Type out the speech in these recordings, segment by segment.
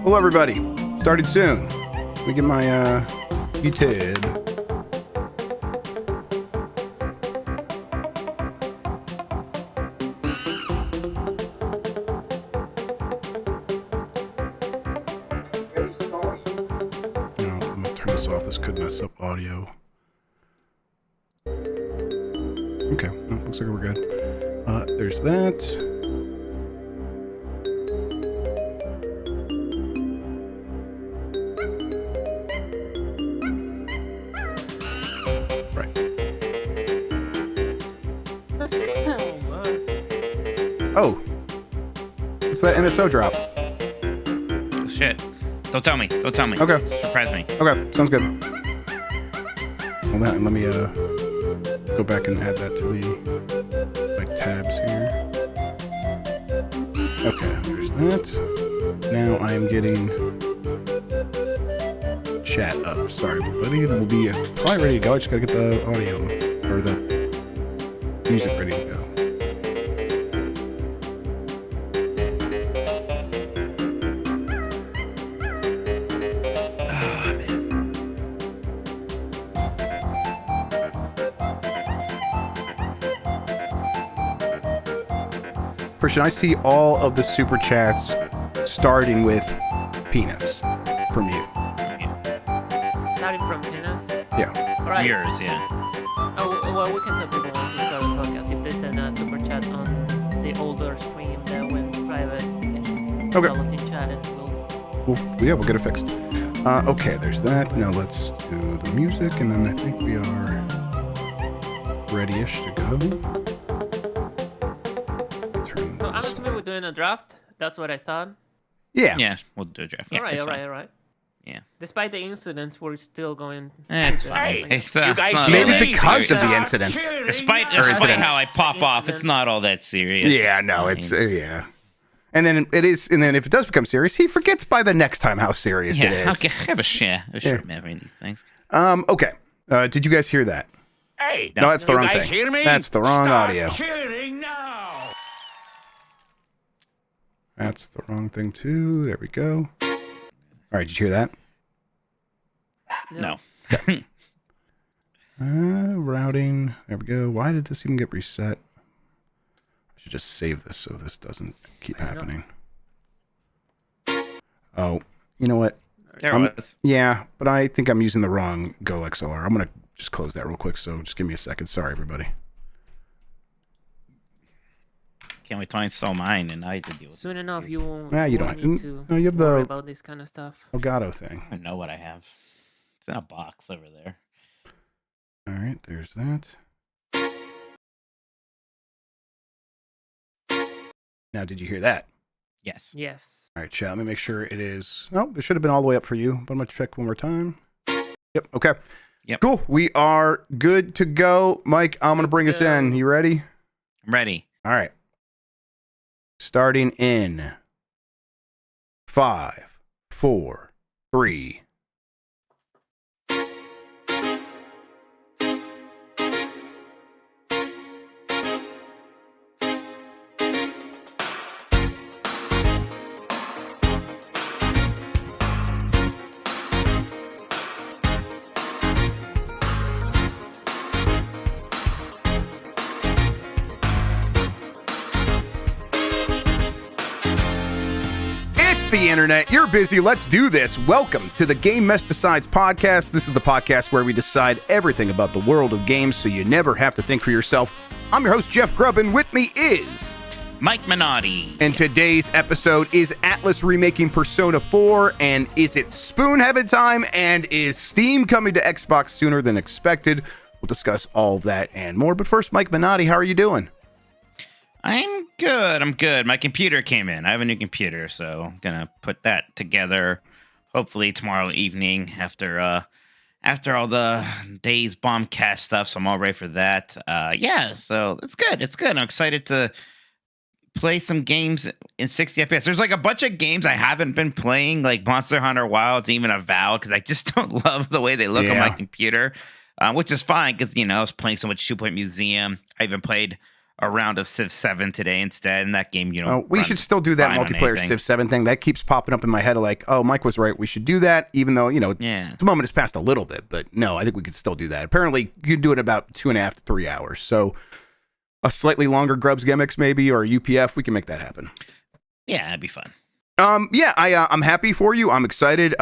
Hello, everybody. Starting soon. Let me get my YouTube. No, I'm gonna turn this off. This could mess up audio. Okay, no, looks like we're good. There's that. Oh, what's that NSO drop? Oh, shit. Don't tell me. Don't tell me. Okay. Surprise me. Okay, sounds good. Hold on, let me go back and add that to the like tabs here. Okay, there's that. Now I'm getting chat up. Sorry, everybody. We'll be probably ready to go. I just gotta get the audio or the music ready to go. Christian, I see all of the super chats starting with penis from you. Starting from penis? Yeah. All right. Yours, yeah. Oh, well, we can tell people on the start of the podcast if they send a super chat on the older stream, then when private, you can just tell us in chat and we'll get it fixed. Okay, there's that. Now let's do the music, and then I think we are ready-ish to go. I'm assuming we're doing a draft. That's what I thought. Yeah. Yeah, we'll do a draft. Yeah, all right. Yeah. Despite the incidents, we're still going. It's fine. Hey, It's, you guys not Maybe all that because serious. of the incidents. Despite incident. how I pop off, it's not all that serious. Yeah, It's no, fine. it's yeah. And then it is, and then if it does become serious, he forgets by the next time how serious it is. Okay, I have a share memory in these things. Okay. Did you guys hear that? Hey, No, that's the you wrong guys thing. hear me? That's the wrong Start audio. cheering now. That's the wrong thing too. There we go. All right, did you hear that? No. Routing. There we go. Why did this even get reset? I should just save this so this doesn't keep happening. Oh, you know what? There it was. Yeah, but I think I'm using the wrong Go XLR. I'm going to just close that real quick, so just give me a second. Sorry, everybody. Can't wait till I install mine and I had to deal with Soon it. enough, you won't. Nah, you won't don't. need to No, you have worry the about this kind of stuff. Elgato thing. I know what I have. It's in a box over there. All right, there's that. Now, did you hear that? Yes. Yes. All right, chat. Let me make sure it is. Oh, it should have been all the way up for you, but I'm going to check one more time. Yep. Okay. Yep. Cool. We are good to go. Mike, I'm going to bring us in. You ready? I'm ready. All right. Starting in 5, 4, 3. The internet, you're busy, let's do this. Welcome to the Game Mess Decides podcast. This is the podcast where we decide everything about the world of games so you never have to think for yourself. I'm your host, Jeff Grubb, and with me is Mike Minotti. And today's episode is Atlas remaking Persona 4, and is it Spoon Heaven time, and is Steam coming to Xbox sooner than expected? We'll discuss all of that and more, but first, Mike Minotti, how are you doing? I'm good. My computer came in. I have a new computer, so I'm gonna put that together. Hopefully tomorrow evening after all the Days Bombcast stuff. So I'm all ready for that. Yeah, so it's good. I'm excited to play some games in 60 FPS. There's like a bunch of games I haven't been playing, like Monster Hunter Wilds, even Avowed, because I just don't love the way they look on my computer, which is fine because I was playing so much 2 Point Museum. I even played a round of Civ 7 today instead, and that game, we should still do that fine on multiplayer anything. Civ 7 thing. That keeps popping up in my head of like, oh, Mike was right. We should do that, even though, Yeah. the moment has passed a little bit. But no, I think we could still do that. Apparently, you can do it in about 2.5 to 3 hours. So a slightly longer Grubbs gimmicks maybe, or a UPF, we can make that happen. Yeah, that'd be fun. I'm happy for you. I'm excited.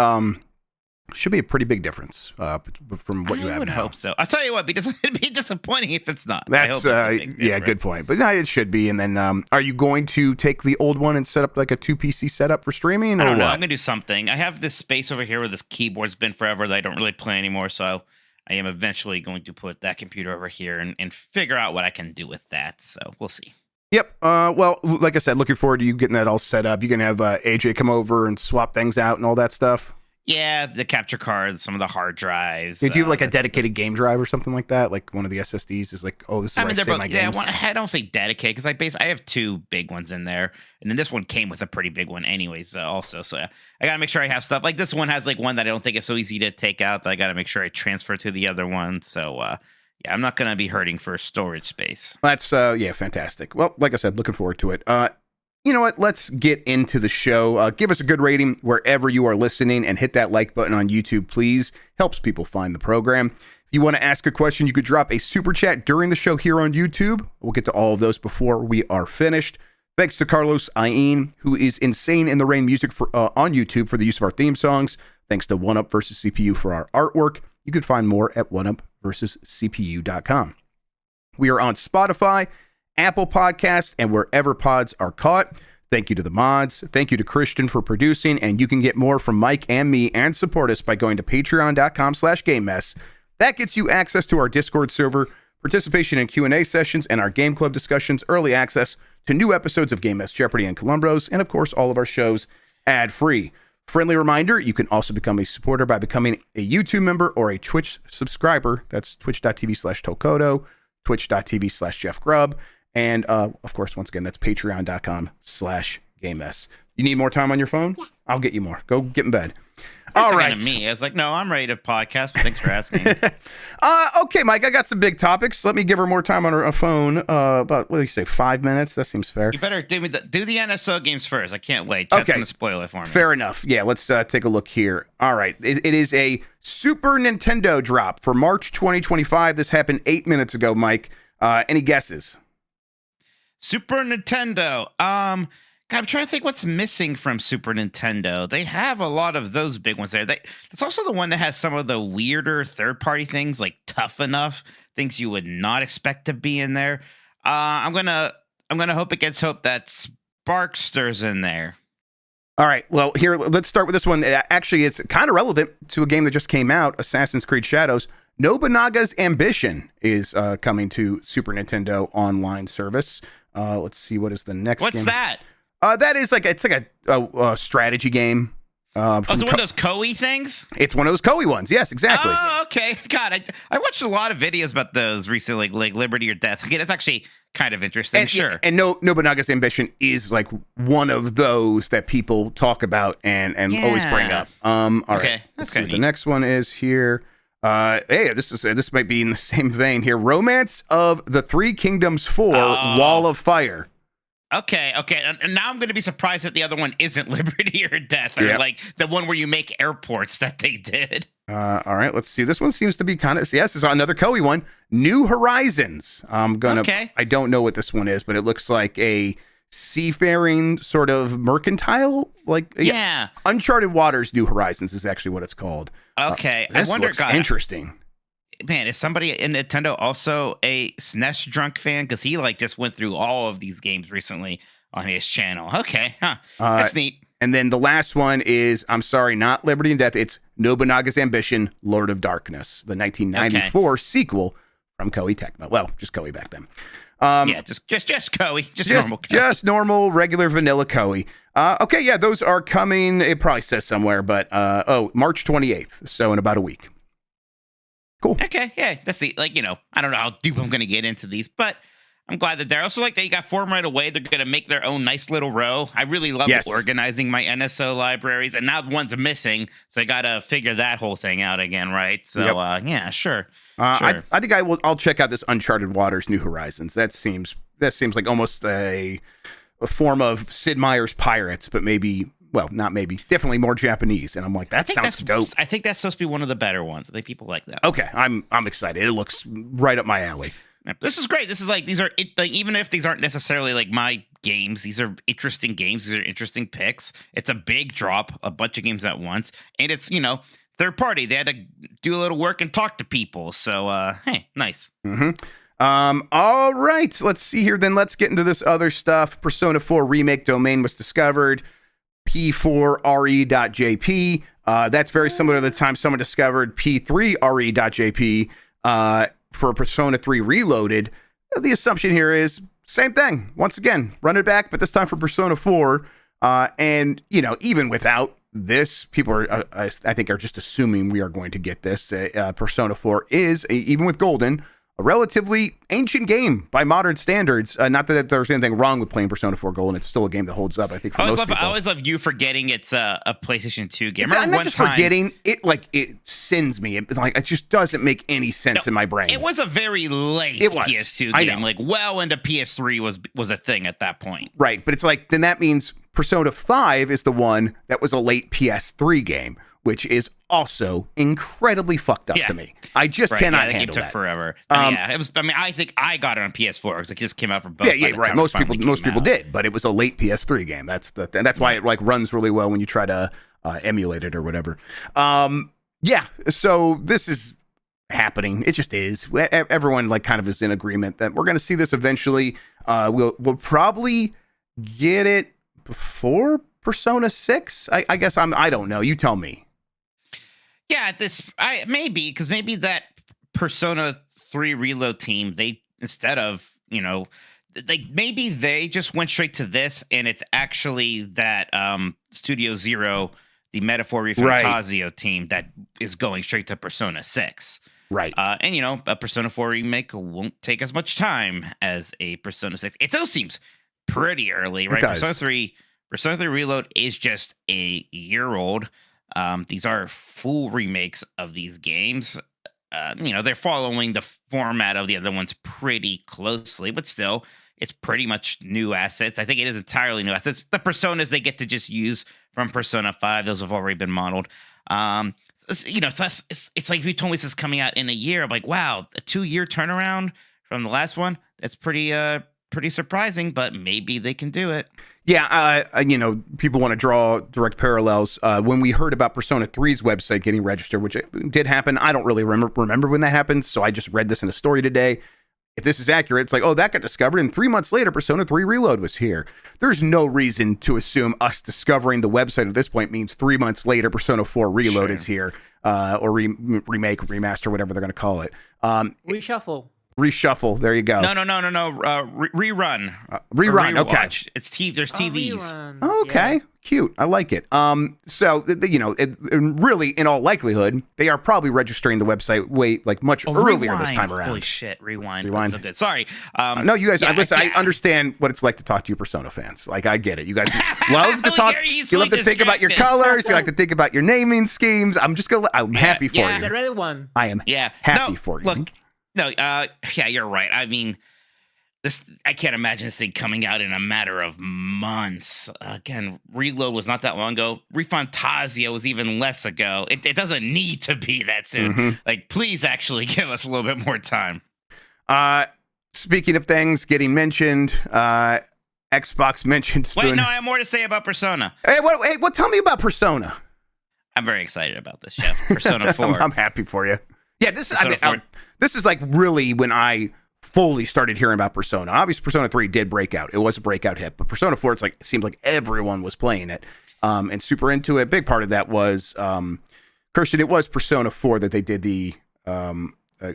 Should be a pretty big difference from what you have I would now. hope so. I'll tell you what, because it'd be disappointing if it's not. That's good point. But no, it should be. And then, are you going to take the old one and set up like a 2 PC setup for streaming? I or don't know. what? I'm gonna do something. I have this space over here where this keyboard's been forever that I don't really play anymore. So I am eventually going to put that computer over here and figure out what I can do with that. So we'll see. Yep. Well, like I said, looking forward to you getting that all set up. You can have AJ come over and swap things out and all that stuff. Yeah, the capture cards, some of the hard drives. Do you have like a dedicated game drive or something like that? Like one of the SSDs is like, oh, this is where I they're save both, my games. I don't say dedicated because I have 2 big ones in there, and then this one came with a pretty big one, anyways. Also, so I gotta make sure I have stuff like this one has like one that I don't think is so easy to take out that I gotta make sure I transfer to the other one. So yeah, I'm not gonna be hurting for storage space. That's fantastic. Well, like I said, looking forward to it. You know what? Let's get into the show. Give us a good rating wherever you are listening and hit that like button on YouTube, please. Helps people find the program. If you want to ask a question, you could drop a super chat during the show here on YouTube. We'll get to all of those before we are finished. Thanks to Carlos Ain, who is Insane in the Rain music on YouTube for the use of our theme songs. Thanks to 1UP versus CPU for our artwork. You can find more at 1UpversusCPU.com. We are on Spotify, Apple Podcasts, and wherever pods are caught. Thank you to the mods. Thank you to Christian for producing, and you can get more from Mike and me and support us by going to patreon.com/GameMess. That gets you access to our Discord server, participation in Q&A sessions, and our Game Club discussions, early access to new episodes of Game Mess Jeopardy and Columbros, and of course, all of our shows ad-free. Friendly reminder, you can also become a supporter by becoming a YouTube member or a Twitch subscriber. That's twitch.tv/Tokoto, twitch.tv/JeffGrubb. And, of course, once again, that's patreon.com/GameMess. You need more time on your phone? Yeah. I'll get you more. Go get in bed. All right. To me, I was like, no, I'm ready to podcast, but thanks for asking. Okay, Mike, I got some big topics. Let me give her more time on her phone. About, what do you say, 5 minutes? That seems fair. You better do the NSO games first. I can't wait. Chat's going to spoil it for me. Fair enough. Yeah, let's take a look here. All right. It is a Super Nintendo drop for March 2025. This happened 8 minutes ago, Mike. Any guesses? Super Nintendo. God, I'm trying to think what's missing from Super Nintendo. They have a lot of those big ones there. That's also the one that has some of the weirder third-party things, like Tough Enough, things you would not expect to be in there. I'm gonna hope it gets hope that Sparkster's in there. All right. Well, here, let's start with this one. Actually, it's kind of relevant to a game that just came out, Assassin's Creed Shadows. Nobunaga's Ambition is coming to Super Nintendo online service. Let's see, what is the next game? What's that? That is like a strategy game. It's one of those Koei things? It's one of those Koei ones. Yes, exactly. Oh, okay. God, I watched a lot of videos about those recently, like Liberty or Death. Okay, that's actually kind of interesting. Sure. And Nobunaga's Ambition is like one of those that people talk about and always bring up. All right. That's kind of the next one is here. Hey, this might be in the same vein here. Romance of the Three Kingdoms 4: Wall of Fire. Okay. And now I'm going to be surprised that the other one isn't Liberty or Death, or like the one where you make airports that they did. All right, let's see. This one seems to be kind of, yes, it's another Koei one. New Horizons. I don't know what this one is, but it looks like a seafaring sort of mercantile, Uncharted Waters New Horizons is actually what it's called. Okay. This looks interesting. Man, is somebody in Nintendo also a SNES drunk fan? Because he just went through all of these games recently on his channel. Okay, that's neat. And then the last one is, I'm sorry, not Liberty and Death. It's Nobunaga's Ambition, Lord of Darkness, the 1994 sequel from Koei Tecmo. Well, just Koei back then. Just Koei, just normal Koei. Just normal, regular, vanilla Koei. Okay, yeah, those are coming. It probably says somewhere, but March 28th, so in about a week. Cool. Okay, yeah, that's the I don't know how deep I'm going to get into these, but I'm glad that they're also that you got 4 right away. They're going to make their own nice little row. I really love organizing my NSO libraries, and now one's missing, so I got to figure that whole thing out again, right? So, yeah, sure. I think I'll check out this Uncharted Waters New Horizons. That seems that seems like almost a form of Sid Meier's Pirates, but maybe, well, not maybe, definitely more Japanese. And I'm like, that sounds dope. I think that's supposed to be one of the better ones. I think people like that. Okay, I'm excited. It looks right up my alley. This is great. This is like, these are like, even if these aren't necessarily like my games, these are interesting games. These are interesting picks. It's a big drop, a bunch of games at once, and it's, you know, third party. They had to do a little work and talk to people. So, hey, nice. All right, let's see here. Then let's get into this other stuff. Persona 4 remake domain was discovered. P4re.jp. That's very similar to the time someone discovered P3re.jp for Persona 3 Reloaded. The assumption here is same thing. Once again, run it back, but this time for Persona 4. And, you know, even without this, people are, I think, are just assuming we are going to get this. Persona 4 is, even with Golden, a relatively ancient game by modern standards. Not that there's anything wrong with playing Persona 4 Golden. It's still a game that holds up, I think, for most people. I always love you forgetting it's a PlayStation 2 game. I'm not just forgetting. It sends me. It just doesn't make any sense in my brain. It was a very late PS2 game. Like, well into PS3 was a thing at that point. Right, but it's like, then that means Persona 5 is the one that was a late PS3 game, which is also incredibly fucked up to me. I just cannot handle that. It took forever. It was. I mean, I think I got it on PS4 because it just came out for both. Yeah, right. Most people did, but it was a late PS3 game. That's why it like runs really well when you try to emulate it or whatever. So this is happening. It just is. Everyone like kind of is in agreement that we're going to see this eventually. We'll probably get it before Persona 6. I guess I don't know. You tell me. Yeah, maybe that Persona 3 Reload team, they, instead of, you know, maybe they just went straight to this, and it's actually that Studio Zero, the Metaphor Refantasio team, that is going straight to Persona 6. Right. And, you know, a Persona 4 remake won't take as much time as a Persona 6. It still seems pretty early, right? Persona 3 Reload is just a year old. These are full remakes of these games. You know, they're following the format of the other ones pretty closely, but still, it's pretty much new assets. I think it is entirely new assets. The personas they get to just use from Persona 5, those have already been modeled. You know, it's like if you told me this is coming out in a year, I'm like, wow, a 2-year turnaround from the last one. That's pretty surprising, but maybe they can do it. Yeah, you know, people want to draw direct parallels. When we heard about Persona 3's website getting registered, which did happen, I don't really remember when that happened, so I just read this in a story today. If this is accurate, it's like, oh, that got discovered, and 3 months later, Persona 3 Reload was here. There's no reason to assume us discovering the website at this point means 3 months later, Persona 4 Reload is here, or remake, remaster, whatever they're going to call it. Reshuffle. There you go. No. Rerun. Rerun. Okay. It's there's TVs. Okay. Yeah. Cute. I like it. So you know, really, in all likelihood, they are probably registering the website much earlier this time around. Holy shit! Rewind. That's so good. Sorry. No, you guys. Listen, I understand what it's like to talk to you Persona fans. Like, I get it. You guys love to talk. You love to think about your colors. You like to think about your naming schemes. I'm happy for you. Yeah, the red one. I am happy for you. Look. No, yeah, you're right. I mean, I can't imagine this thing coming out in a matter of months. Again, Reload was not that long ago. Refantasio was even less ago. It doesn't need to be that soon. Mm-hmm. Like, please actually give us a little bit more time. Speaking of things getting mentioned, Xbox mentioned Spoon. Wait, no, I have more to say about Persona. Hey, what? Tell me about Persona. I'm very excited about this, Jeff. Persona 4. I'm happy for you. Yeah, this is like really when I fully started hearing about Persona. Obviously, Persona 3 did break out. It was a breakout hit, but Persona 4, it seemed like everyone was playing it and super into it. Big part of that was, Kirsten, it was Persona 4 that they did the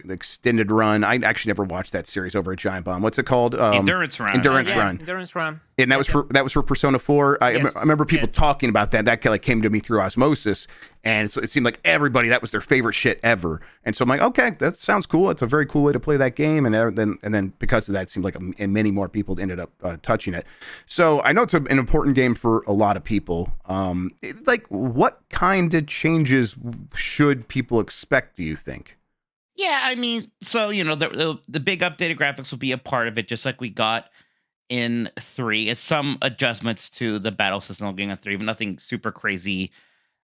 extended run. I actually never watched that series over at Giant Bomb. What's it called? Endurance Run. Endurance Run. And that was for Persona 4. I remember people talking about that. That came to me through osmosis, and it seemed like everybody, that was their favorite shit ever. And so I'm like, okay, that sounds cool. It's a very cool way to play that game. And then because of that, it seemed like and many more people ended up touching it. So I know it's an important game for a lot of people. Like, what kind of changes should people expect, do you think? Yeah, I mean, so the big updated graphics will be a part of it, just like we got in 3. It's some adjustments to the battle system of being on 3, but nothing super crazy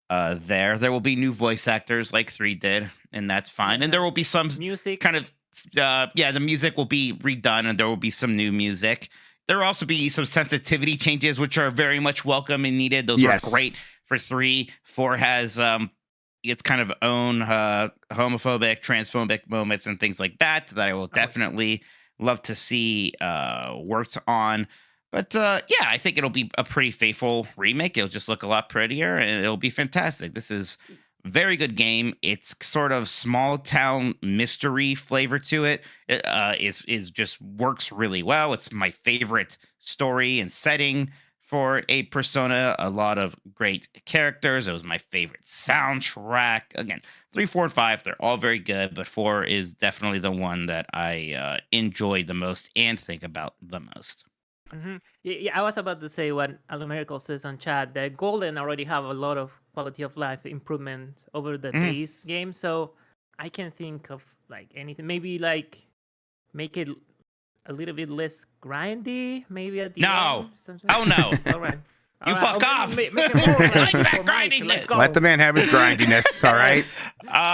there. There will be new voice actors like 3 did, and that's fine. And there will be some music. kind of the music will be redone, and there will be some new music. There will also be some sensitivity changes, which are very much welcome and needed. Those are great for 3. 4 has its kind of own homophobic, transphobic moments and things like that I will definitely love to see worked on. But yeah, I think it'll be a pretty faithful remake. It'll just look a lot prettier, and it'll be fantastic. This is a very good game. It's sort of small town mystery flavor to it. It is just works really well. It's my favorite story and setting for a Persona. A lot of great characters. It was my favorite soundtrack. Again, 3, 4, and 5, they're all very good, but 4 is definitely the one that I enjoy the most and think about the most. Mm-hmm. Yeah, I was about to say what Alumerical says on chat that Golden already have a lot of quality of life improvement over the base game, so I can think of like anything. Maybe like make it a little bit less grindy, maybe at the end. Oh no! All right. You fuck off! Make it more like that grindiness. Let the man have his grindiness, all right?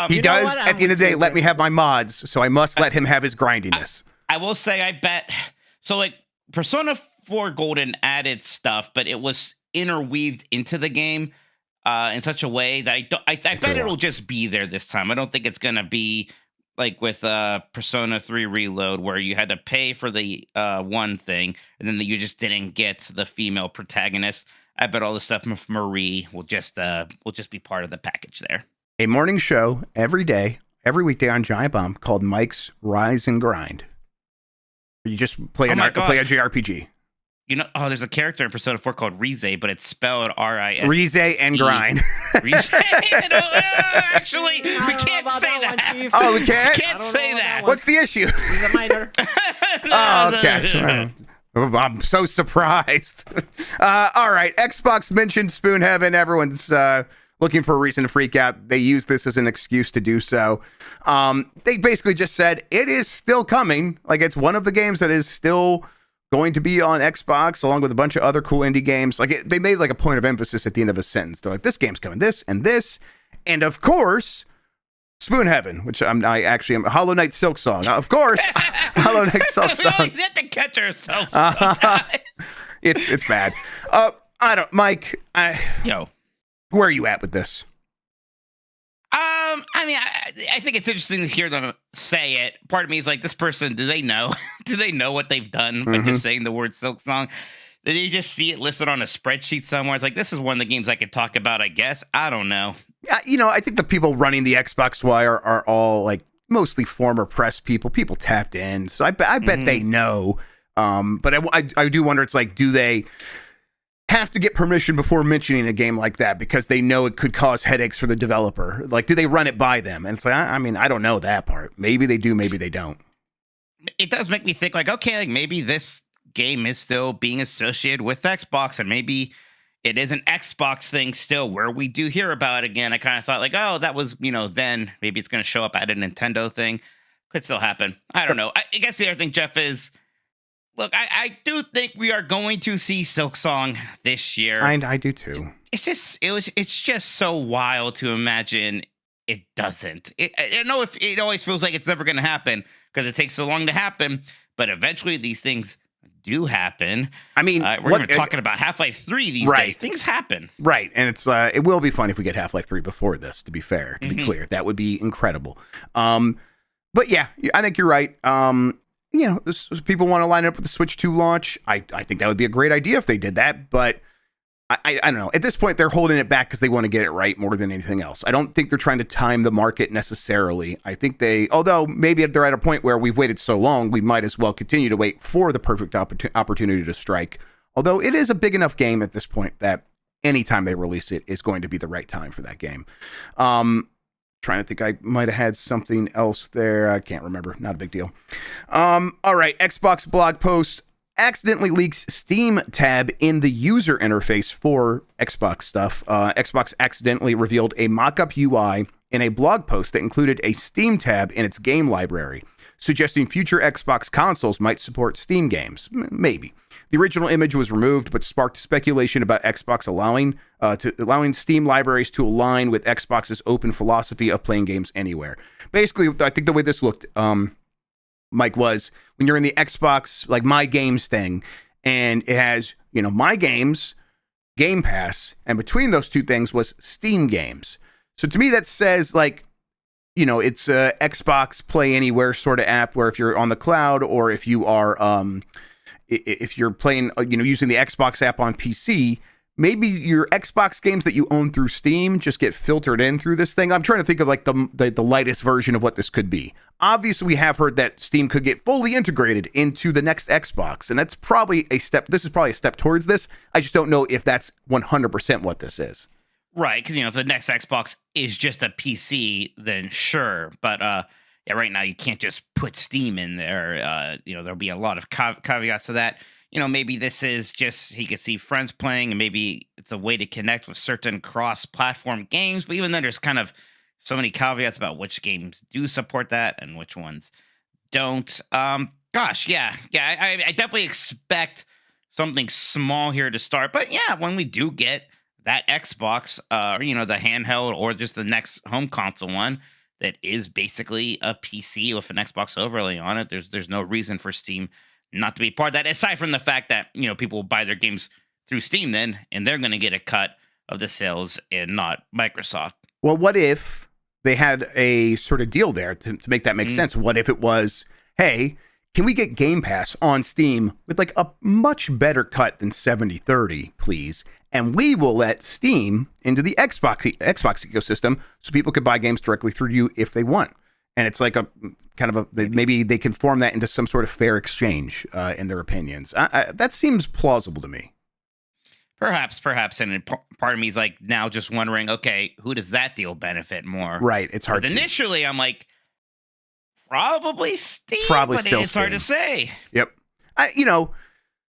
He does, at the end of the day, let me have my mods, so I must let him have his grindiness. I will say, I bet... So, like, Persona 4 Golden added stuff, but it was interweaved into the game in such a way that I bet it'll just be there this time. I don't think it's going to be like with Persona 3 Reload, where you had to pay for the one thing, and then you just didn't get the female protagonist. I bet all the stuff from Marie will just be part of the package there. A morning show every day, every weekday on Giant Bomb called Mike's Rise and Grind. You just play play a JRPG. There's a character in Persona 4 called Rize, but it's spelled R-I-S. Rize and Grind. Rize? Actually, we can't say that. We can't? Can't say that. What's the issue? He's a minor. Okay. I'm so surprised. All right. Xbox mentioned Spoon Heaven. Everyone's looking for a reason to freak out. They use this as an excuse to do so. They basically just said it is still coming. Like, it's one of the games that is still going to be on Xbox, along with a bunch of other cool indie games. Like, they made like a point of emphasis at the end of a sentence. They're like, this game's coming, this, and of course, Spoon Heaven, which I actually am. Hollow Knight Silksong, of course. Hollow Knight Silksong. We have to catch ourselves sometimes. It's bad. Mike. Yo, where are you at with this? I mean, I think it's interesting to hear them say it. Part of me is like, this person, do they know? Do they know what they've done by just saying the word Silksong? Did you just see it listed on a spreadsheet somewhere? It's like, this is one of the games I could talk about, I guess. I don't know. I think the people running the Xbox Wire are all like mostly former press people tapped in. So I bet they know. But I do wonder, it's like, do they have to get permission before mentioning a game like that because they know it could cause headaches for the developer? Like, do they run it by them? And it's like, I mean, I don't know that part. Maybe they do, maybe they don't. It does make me think, like, okay, like maybe this game is still being associated with Xbox, and maybe it is an Xbox thing still where we do hear about it again. I kind of thought like, oh, that was, then maybe it's going to show up at a Nintendo thing. Could still happen. I don't know. I guess the other thing, Jeff, is, look, I do think we are going to see Silksong this year. I do too. It's just so wild to imagine it doesn't. I know if it always feels like it's never going to happen because it takes so long to happen, but eventually these things do happen. I mean, we're talking about Half-Life 3 these days. Things happen. Right. And it's it will be fun if we get Half-Life 3 before this, to be fair, to be clear. That would be incredible. But yeah, I think you're right. People want to line it up with the Switch 2 launch. I think that would be a great idea if they did that, but I don't know. At this point, they're holding it back because they want to get it right more than anything else. I don't think they're trying to time the market necessarily. I think although maybe they're at a point where we've waited so long, we might as well continue to wait for the perfect opportunity to strike. Although it is a big enough game at this point that anytime they release it is going to be the right time for that game. Trying to think, I might have had something else there. I can't remember. Not a big deal. All right. Xbox blog post accidentally leaks Steam tab in the user interface for Xbox stuff. Xbox accidentally revealed a mock-up UI in a blog post that included a Steam tab in its game library, suggesting future Xbox consoles might support Steam games. Maybe. The original image was removed, but sparked speculation about Xbox allowing Steam libraries to align with Xbox's open philosophy of playing games anywhere. Basically, I think the way this looked, Mike, was when you're in the Xbox, like My Games thing, and it has, My Games, Game Pass, and between those two things was Steam games. So to me, that says, it's a Xbox Play Anywhere sort of app where if you're on the cloud or if you are, if you're playing, using the Xbox app on PC, maybe your Xbox games that you own through Steam just get filtered in through this thing. I'm trying to think of the lightest version of what this could be. Obviously, we have heard that Steam could get fully integrated into the next Xbox, and that's probably a step. This is probably a step towards this. I just don't know if that's 100% what this is. Right, because if the next Xbox is just a PC, then sure. But right now you can't just put Steam in there. There'll be a lot of caveats to that. Maybe this is just he could see friends playing, and maybe it's a way to connect with certain cross-platform games. But even then, there's kind of so many caveats about which games do support that and which ones don't. I definitely expect something small here to start. But yeah, when we do get that Xbox, the handheld or just the next home console one that is basically a PC with an Xbox overlay on it, there's no reason for Steam not to be part of that, aside from the fact that, people will buy their games through Steam then, and they're going to get a cut of the sales and not Microsoft. Well, what if they had a sort of deal there to make that make sense? What if it was, hey, can we get Game Pass on Steam with like a much better cut than 70/30, please? And we will let Steam into the Xbox ecosystem so people could buy games directly through you if they want. And it's like a kind of maybe they can form that into some sort of fair exchange in their opinions. That seems plausible to me. Perhaps. And part of me is like now just wondering, okay, who does that deal benefit more? Right. It's hard. Initially, I'm like, probably Steam. Probably but still it's Steam. Hard to say. Yep.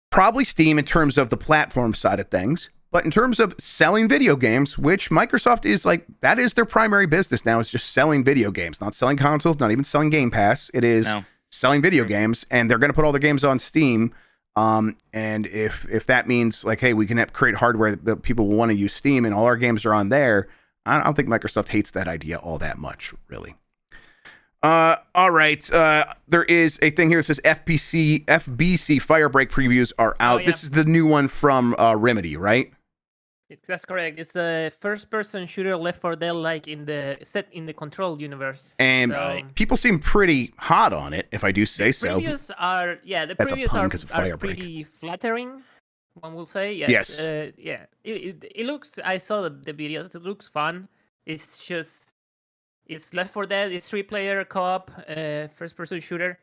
Probably Steam in terms of the platform side of things. But in terms of selling video games, which Microsoft is that is their primary business now, is just selling video games, not selling consoles, not even selling Game Pass. It is selling video games, and they're going to put all their games on Steam. And if that means hey, we can create hardware that people will want to use Steam and all our games are on there, I don't think Microsoft hates that idea all that much, really. All right. There is a thing here that says FBC Firebreak previews are out. Oh, yeah. This is the new one from Remedy, right? That's correct. It's a first-person shooter Left 4 Dead, set in the Control universe. And people seem pretty hot on it, if I do say so. Previews are That's previews a pun are 'cause of are Firebreak. pretty flattering. One will say yes. It looks. I saw the videos. It looks fun. It's Left 4 Dead. It's 3-player co-op, first-person shooter.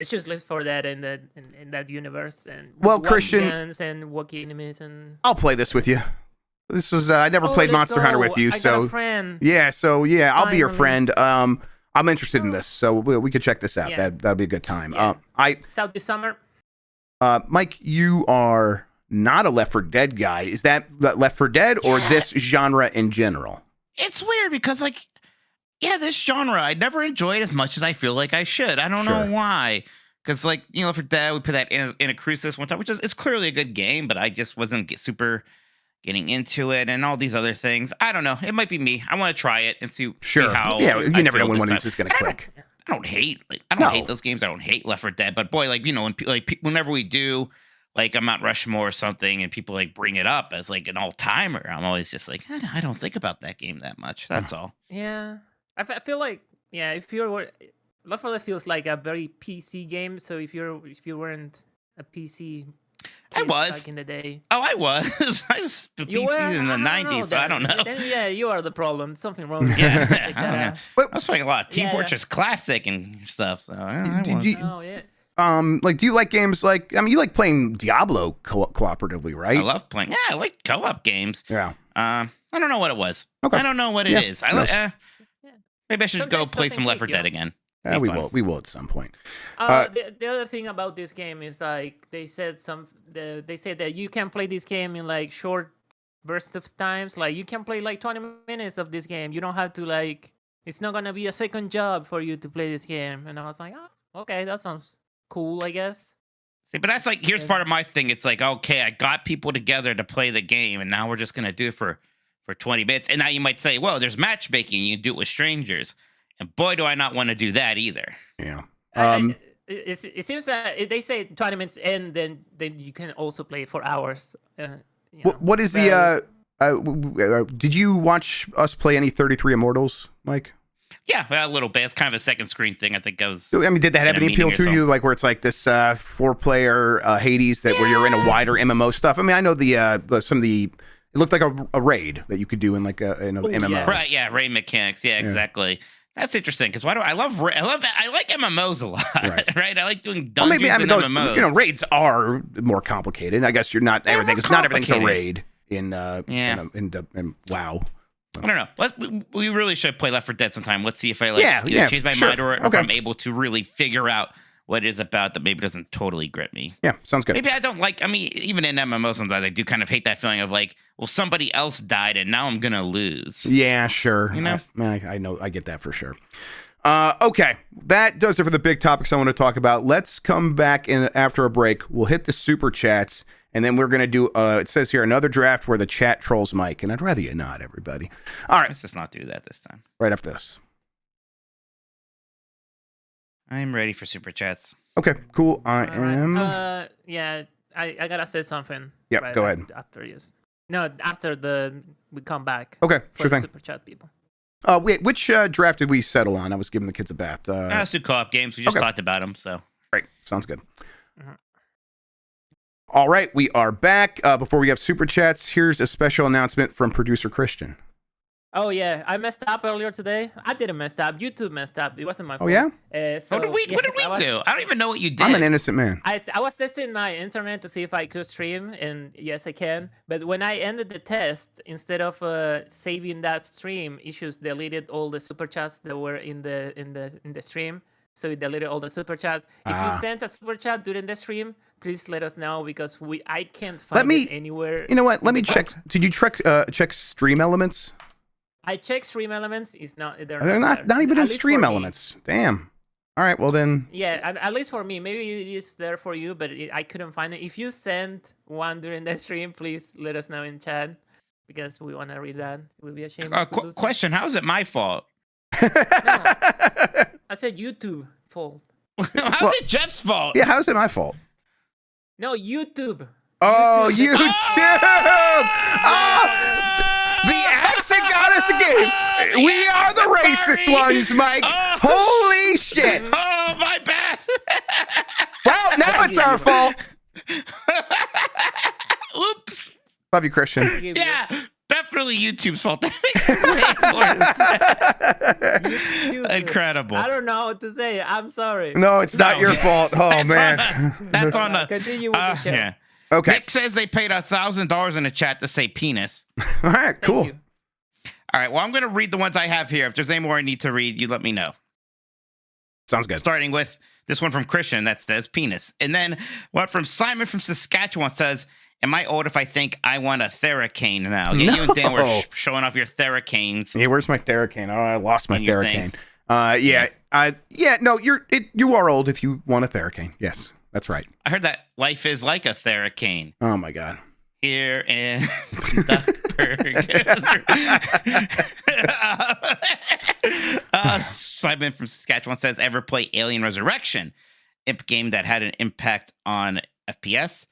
It's just Left 4 Dead in that universe. And Christian, guns and walkie enemies and. I'll play this with you. This was I never played Monster Hunter with you, I so got a friend. I'll be your friend. I'm interested in this, so we could check this out. Yeah. That'll be a good time. Yeah. It's out this summer. Mike, you are not a Left 4 Dead guy. Is that Left 4 Dead or this genre in general? It's weird because this genre I never enjoyed as much as I feel like I should. I don't know why. Because Left 4 Dead, we put that in a cruise one time, which it's clearly a good game, but I just wasn't super getting into it and all these other things. I don't know. It might be me. I want to try it and see how. Yeah, you never know when one of these is going to click. I don't hate those games. I don't hate Left 4 Dead, but boy, whenever we do a Mount Rushmore or something, and people bring it up as an all timer, I'm always just I don't think about that game that much. That's all. Yeah, I feel if you're Left 4 Dead feels like a very PC game. So if you weren't a PC. I was back in the day. Oh, I was. I was the PC in the 90s, so I don't know. Then, you are the problem. Something wrong. With I was playing a lot of Team Fortress Classic and stuff. So do you like games you like playing Diablo cooperatively, right? I love playing. Yeah, I like co-op games. Yeah. I don't know what it was. Okay. I don't know what it is. Maybe I should go play some Left 4 Dead again. We will at some point. The other thing about this game is they said that you can play this game in short bursts of times. You can play 20 minutes of this game. You don't have to it's not gonna be a second job for you to play this game. And I was like, oh, okay, that sounds cool, I guess. See, but that's like, here's part of my thing. It's like, okay, I got people together to play the game, and now we're just gonna do it for 20 minutes. And now you might say, well, there's matchmaking. You can do it with strangers. And boy, do I not want to do that either. Yeah. It seems that they say 20 minutes, and then you can also play for hours. What is the? Did you watch us play any 33 Immortals, Mike? Yeah, well, a little bit. It's kind of a second screen thing. I think I was. I mean, did that have any appeal to you? Like where it's like this 4-player Hades where you're in a wider MMO stuff. I mean, I know some of the. It looked like a raid that you could do in like in an MMO. Yeah. Right? Yeah, raid mechanics. Yeah, exactly. That's interesting because I like MMOs a lot. Right? I like doing dungeons and MMOs. You know, raids are more complicated. I guess not everything's a raid in WoW. I don't know. We really should play Left 4 Dead sometime. Let's see if I change my mind or if I'm able to really figure out what it is about that maybe doesn't totally grip me. Yeah, sounds good. Maybe I don't like. I mean, even in MMO, sometimes I do kind of hate that feeling of like, well, somebody else died and now I'm gonna lose. Yeah, sure. You know, I know, I get that for sure. Okay, that does it for the big topics I want to talk about. Let's come back in after a break. We'll hit the super chats. And then we're going to do, it says here, another draft where the chat trolls Mike. And I'd rather you not, everybody. All right. Let's just not do that this time. Right after this. I'm ready for super chats. Okay, cool. I am. Yeah, I gotta say something. Yep, right go ahead. After you. No, after we come back. Okay, sure thing. Super chat people. Wait, which draft did we settle on? I was giving the kids a bath. Two co-op games. We just talked about them, so. Right, sounds good. All right, we are back. Before we have super chats, here's a special announcement from producer Christian. Oh yeah, I messed up earlier today. I didn't mess up. YouTube messed up. It wasn't my fault. Oh yeah? What did we do? I don't even know what you did. I'm an innocent man. I was testing my internet to see if I could stream, and yes, I can. But when I ended the test, instead of saving that stream, it just deleted all the super chats that were in the stream. So it deleted all the super chat. If you sent a super chat during the stream, please let us know because I can't find it anywhere. You know what? Let me check. Did you check Stream Elements? I checked Stream Elements. It's not. They're not even in Stream Elements. Damn. All right. Well then. Yeah, at least for me. Maybe it is there for you, but I couldn't find it. If you sent one during the stream, please let us know in chat because we want to read that. It would be a shame. Question: how is it my fault? No, I said YouTube fault. How's it Jeff's fault? Yeah, how's it my fault? No, YouTube. Oh, YouTube! Oh, the accent got us again. We are the racist ones, Mike. Oh, holy shit! Oh, my bad. Well, now it's our fault. Oops. Love you, Christian. Yeah. Definitely YouTube's fault. That makes it way more sense. Incredible. I don't know what to say. I'm sorry. No, it's not your fault. Oh, man. That's on us. Continue with the show. Yeah. Okay. Nick says they paid $1,000 in the chat to say penis. All right, cool. Thank you. All right, well, I'm going to read the ones I have here. If there's any more I need to read, you let me know. Sounds good. Starting with this one from Christian that says penis. And then one from Simon from Saskatchewan says, am I old if I think I want a Theracane now? Yeah, you and Dan were showing off your Theracanes. Yeah, where's my Theracane? Oh, I lost my Theracane. No, you are old if you want a Theracane. Yes, that's right. I heard that life is like a Theracane. Oh my God. Here in Duckburg. Simon from Saskatchewan says, ever play Alien Resurrection? Imp game that had an impact on FPS.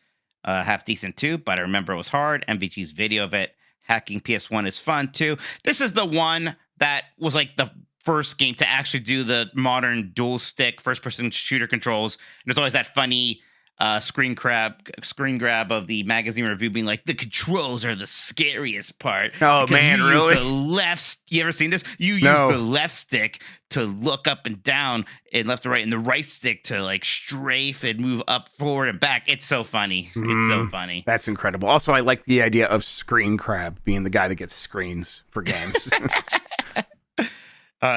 Half decent too, but I remember it was hard. MVG's video of it. Hacking PS1 is fun too. This is the one that was like the first game to actually do the modern dual stick first person shooter controls. And there's always that funny screen grab of the magazine review being like, the controls are the scariest part. Oh man, really? You ever seen this? You use the left stick to look up and down and left to right, and the right stick to like strafe and move up, forward, and back. It's so funny. It's so funny. That's incredible. Also, I like the idea of Screen Crab being the guy that gets screens for games.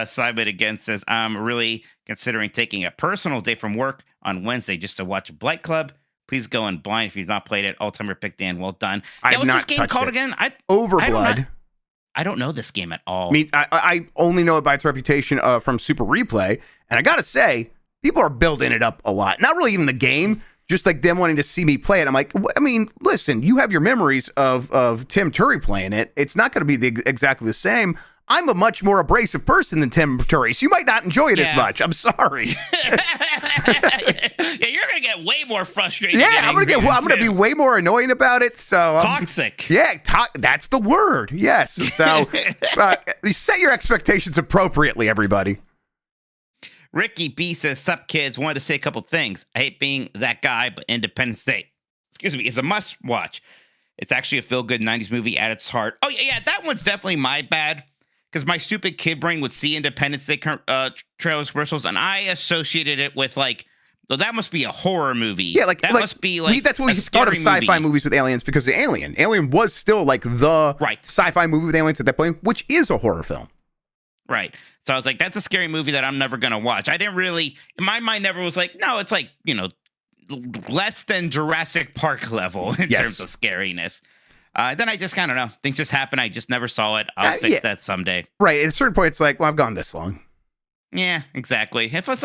Simon again says, I'm really considering taking a personal day from work on Wednesday just to watch Blight Club. Please go in blind if you've not played it. All-timer pick, Dan. Well done. What's this game called again? Overblood. I don't know this game at all. I mean, I only know it by its reputation from Super Replay, and I gotta say, people are building it up a lot. Not really even the game, just like them wanting to see me play it. I'm like, I mean, listen, you have your memories of Tim Turry playing it. It's not going to be exactly the same. I'm a much more abrasive person than Tim Turry, so you might not enjoy it as much. I'm sorry. Yeah, you're gonna get way more frustrated. Yeah, I'm gonna be way more annoying about it. So toxic. Yeah, that's the word. Yes. So set your expectations appropriately, everybody. Ricky B says, "Sup kids, wanted to say a couple things. I hate being that guy, but Independence Day, is a must watch. It's actually a feel-good 90s movie at its heart." Oh yeah, that one's definitely my bad. Because my stupid kid brain would see Independence Day trailers commercials, and I associated it with well, that must be a horror movie. Yeah, that must be that's what we thought of sci-fi movies with aliens, because of Alien. Alien was still the sci-fi movie with aliens at that point, which is a horror film. Right. So I was like, that's a scary movie that I'm never gonna watch. I didn't really, in my mind, never was like, no, it's less than Jurassic Park level in terms of scariness. Then I just kind of know. Things just happen. I just never saw it. I'll fix that someday. Right. At a certain point, it's like, well, I've gone this long. Yeah, exactly. If it's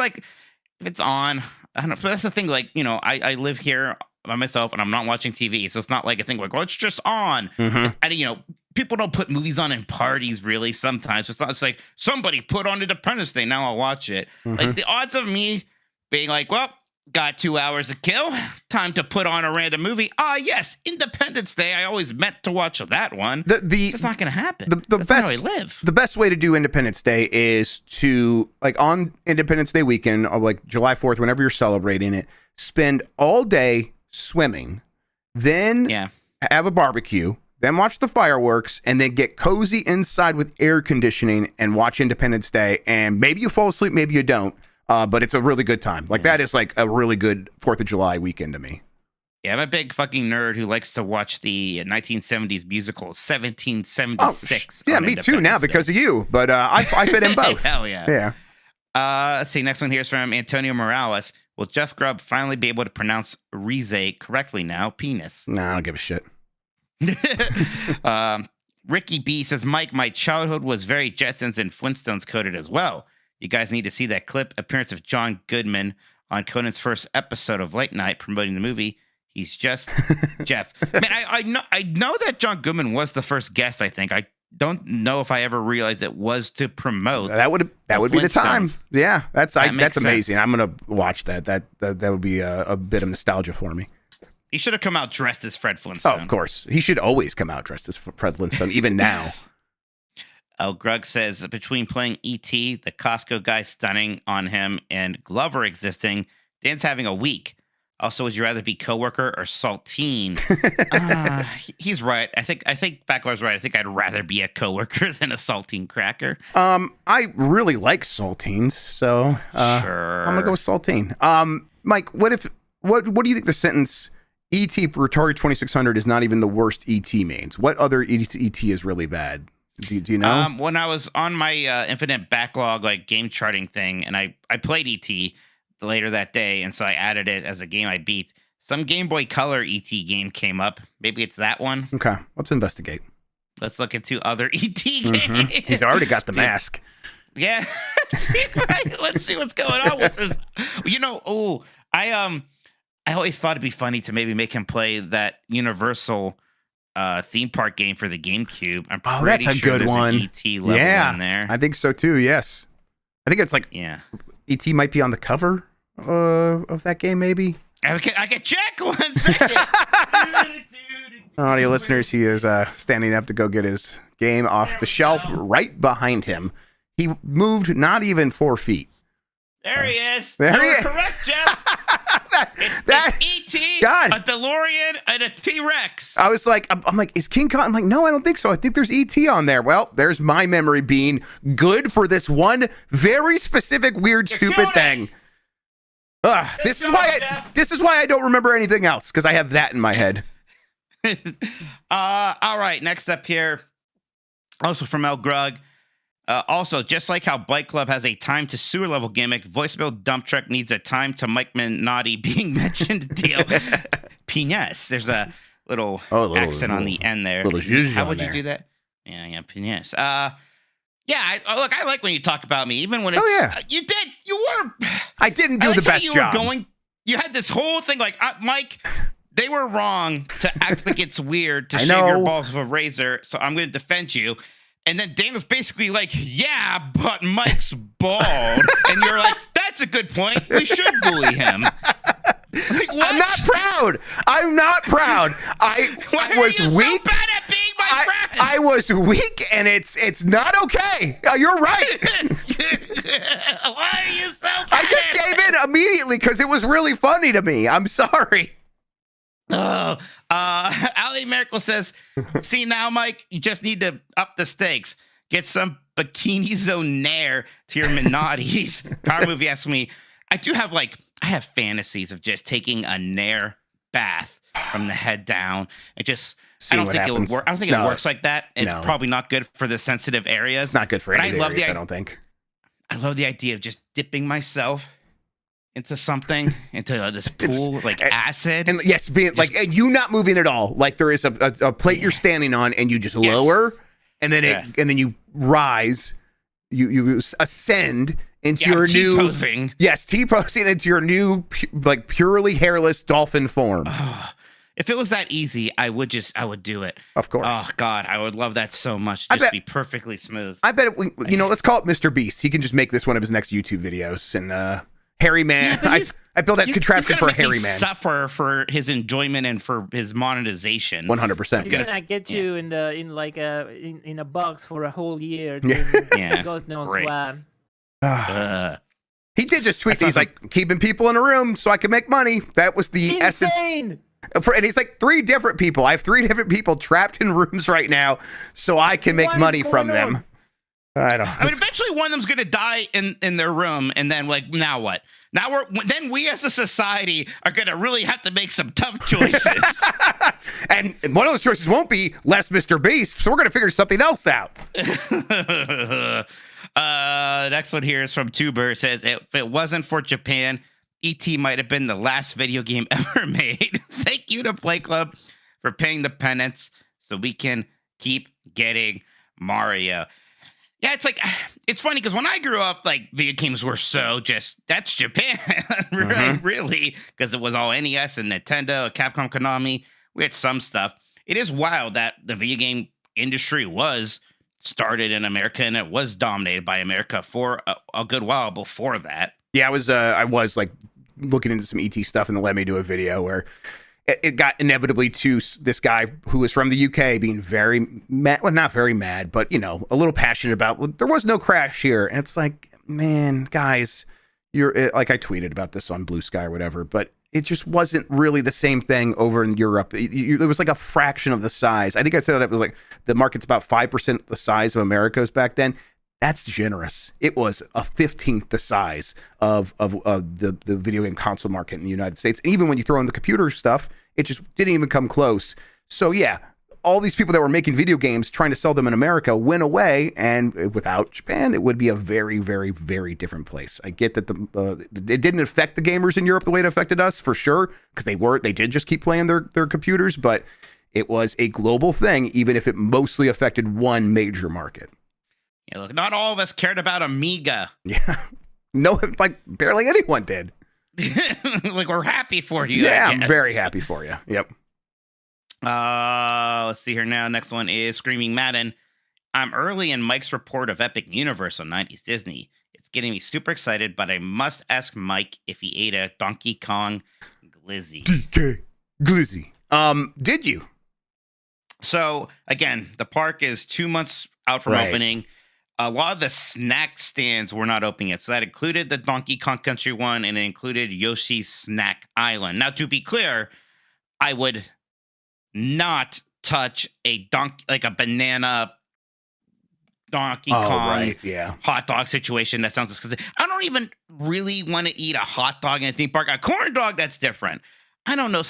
on, I don't know. But that's the thing. I live here by myself and I'm not watching TV. So it's not like a thing like, well, it's just on. Mm-hmm. People don't put movies on in parties really sometimes. It's not just like somebody put on Independence Day. Now I'll watch it. Mm-hmm. Like the odds of me being like, well, got 2 hours to kill. Time to put on a random movie. Yes, Independence Day. I always meant to watch that one. It's just not going to happen. That's not how I live. The best way to do Independence Day is to, on Independence Day weekend, or July 4th, whenever you're celebrating it, spend all day swimming, then have a barbecue, then watch the fireworks, and then get cozy inside with air conditioning and watch Independence Day. And maybe you fall asleep, maybe you don't. But it's a really good time. That is a really good 4th of July weekend to me. Yeah, I'm a big fucking nerd who likes to watch the 1970s musical 1776. Yeah, me too now because of you. But I fit in both. Hell yeah. Yeah. Let's see. Next one here is from Antonio Morales. Will Jeff Grubb finally be able to pronounce Rize correctly now? Penis. Nah, I don't give a shit. Ricky B says, Mike, my childhood was very Jetsons and Flintstones coded as well. You guys need to see that clip appearance of John Goodman on Conan's first episode of Late Night promoting the movie. He's just Jeff. Man, I know that John Goodman was the first guest, I think. I don't know if I ever realized it was to promote. That would be the time. Yeah, that's amazing. Sense. I'm gonna watch that. That would be a bit of nostalgia for me. He should have come out dressed as Fred Flintstone. Oh, of course. He should always come out dressed as Fred Flintstone, even now. Grug says, between playing E.T., the Costco guy stunning on him, and Glover existing, Dan's having a week. Also, would you rather be coworker or saltine? He's right. I think Backlar's right. I think I'd rather be a coworker than a saltine cracker. I really like saltines, so sure. I'm gonna go with saltine. Mike, what do you think the sentence E.T. for Atari 2600 is not even the worst E.T. means? What other E.T. is really bad? Do you know? When I was on my infinite backlog game charting thing, and I played E.T. later that day, and so I added it as a game I beat. Some Game Boy Color E.T. game came up. Maybe it's that one. Okay, let's investigate. Let's look into other E.T. games. He's already got the mask. Yeah. Let's see what's going on with this. I always thought it'd be funny to maybe make him play that Universal theme park game for the GameCube. I'm pretty that's a sure good one. E.T. level in there. I think so too. Yes, I think it's E.T. might be on the cover of that game. Maybe I can check 1 second. Audio listeners, he is standing up to go get his game off the shelf right behind him. He moved not even 4 feet. There he is. There he is. Correct, Jeff. It's E.T., God. a DeLorean, and a T-Rex. I was like, I'm like, is King Kong? I'm like, no, I don't think so. I think there's E.T. on there. Well, there's my memory being good for this one very specific, weird, stupid thing. This is why I don't remember anything else, because I have that in my head. All right, next up here, also from El Grug. Also, just like how Bike Club has a time to sewer level gimmick, voicemail dump truck needs a time to Mike Minotti being mentioned deal. P.S. There's a little accent on the end there. Little How would you do that? Yes. Look, I like when you talk about me, even when it's. Oh, yeah. You were. I didn't do I the liked how best you job. Were going. You had this whole thing like, Mike. They were wrong to act like it's weird to I shave know. your balls with a razor, so I'm going to defend you. And then Dan was basically like, yeah, but Mike's bald. And you're like, that's a good point. We should bully him. Like, what? I'm not proud. I'm not proud. I was are you weak. so bad at being my friend? I was weak, and it's not okay. You're right. Why are you so bad? I just gave in immediately because it was really funny to me. I'm sorry. Oh, Ali Miracle says, see now, Mike, you just need to up the stakes. Get some bikini zonaire to your Minottis. Power Movie asks me, I have fantasies of just taking a nair bath from the head down. I don't think it would work. I don't think it works like that. It's probably not good for the sensitive areas. It's not good for any areas, I don't think. I love the idea of just dipping myself into something, into this pool, acid. And yes, being just, and you not moving at all. Like there is a plate you're standing on, and you just lower, and then and then you rise, you ascend into your new T-posing. Yes, T-posing into your new purely hairless dolphin form. If it was that easy, I would do it. Of course. Oh God, I would love that so much. Just be perfectly smooth. I bet let's call it Mr. Beast. He can just make this one of his next YouTube videos, and Hairy Man. Yeah, I built that contraption for a hairy man. Suffer for his enjoyment and for his monetization. 100%. He's gonna get you in a box for a whole year. God knows why. He did just tweet. He's like keeping people in a room so I can make money. That was the essence. Insane. And he's like 3 different people. I have 3 different people trapped in rooms right now so I can make money from them. I mean, eventually one of them's gonna die in their room, and then now what? Now we as a society are gonna really have to make some tough choices. and one of those choices won't be less Mr. Beast, so we're gonna figure something else out. Next one here is from Tuber. It says, if it wasn't for Japan, E.T. might have been the last video game ever made. Thank you to Play Club for paying the penance so we can keep getting Mario. Yeah, it's funny because when I grew up, video games were so that's Japan, right? Really, because it was all NES and Nintendo, Capcom, Konami. We had some stuff. It is wild that the video game industry was started in America and it was dominated by America for a good while before that. Yeah, I was looking into some ET stuff, and it led me to a video where it got inevitably to this guy who was from the UK being very mad, well, not very mad, but, a little passionate about, there was no crash here. And it's like, man, guys, I tweeted about this on Blue Sky or whatever, but it just wasn't really the same thing over in Europe. It was like a fraction of the size. I think I said it was the market's about 5% the size of America's back then. That's generous. It was a 15th the size of the video game console market in the United States. And even when you throw in the computer stuff, it just didn't even come close. So yeah, all these people that were making video games trying to sell them in America went away, and without Japan, it would be a very, very, very different place. I get that it didn't affect the gamers in Europe the way it affected us, for sure, because they did just keep playing their computers, but it was a global thing, even if it mostly affected one major market. Yeah, look, not all of us cared about Amiga. Yeah. No, barely anyone did. We're happy for you. Yeah, I'm very happy for you. Yep. Let's see here now. Next one is Screaming Madden. I'm early in Mike's report of Epic Universe on 90s Disney. It's getting me super excited, but I must ask Mike if he ate a Donkey Kong glizzy. DK glizzy. Did you? So, again, the park is 2 months out from opening. A lot of the snack stands were not open yet. So that included the Donkey Kong Country one, and it included Yoshi's Snack Island. Now, to be clear, I would not touch a banana Donkey Kong hot dog situation. That sounds disgusting. I don't even really want to eat a hot dog in a theme park. A corn dog, that's different. I don't know.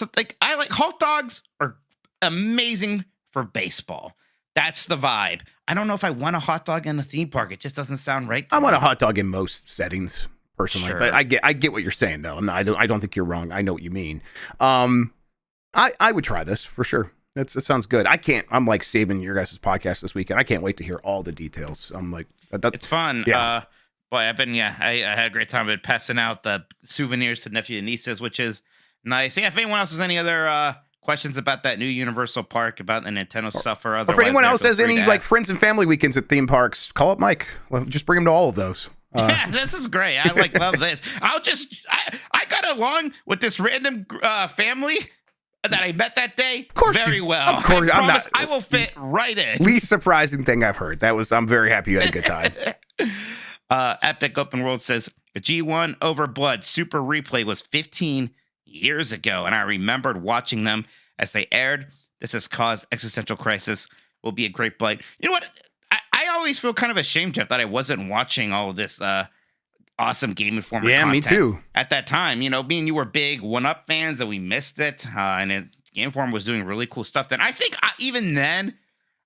I like hot dogs are amazing for baseball. That's the vibe. I don't know if I want a hot dog in a theme park. It just doesn't sound right to me. I want a hot dog in most settings, personally. Sure. But I get what you're saying, though. I don't think you're wrong. I know what you mean. I would try this for sure. That sounds good. I'm like saving your guys' podcast this weekend. I can't wait to hear all the details. I'm like, It's fun. Yeah. Boy, I had a great time with passing out the souvenirs to nephew and nieces, which is nice. Yeah, if anyone else has any other questions about that new Universal Park, about the Nintendo stuff, or Or otherwise, if anyone else feel has free any to like ask. friends and family weekends at theme parks, call up Mike. Well, just bring him to all of those. Yeah, this is great. I love this. I got along with this random family that I met that day. Of course very you- well. of course, I I'm promise not- I will fit right in. Least surprising thing I've heard. I'm very happy you had a good time. Epic Open World says G1 Over Blood Super Replay was 15 years ago, and I remembered watching them as they aired. This has caused existential crisis. Will be a great blight. You know what? I always feel kind of ashamed, Jeff, that I wasn't watching all of this awesome Game Informer Yeah, me content too. at that time. You know, me and you were big 1UP fans, and we missed it. Game Informer was doing really cool stuff then. I think even then,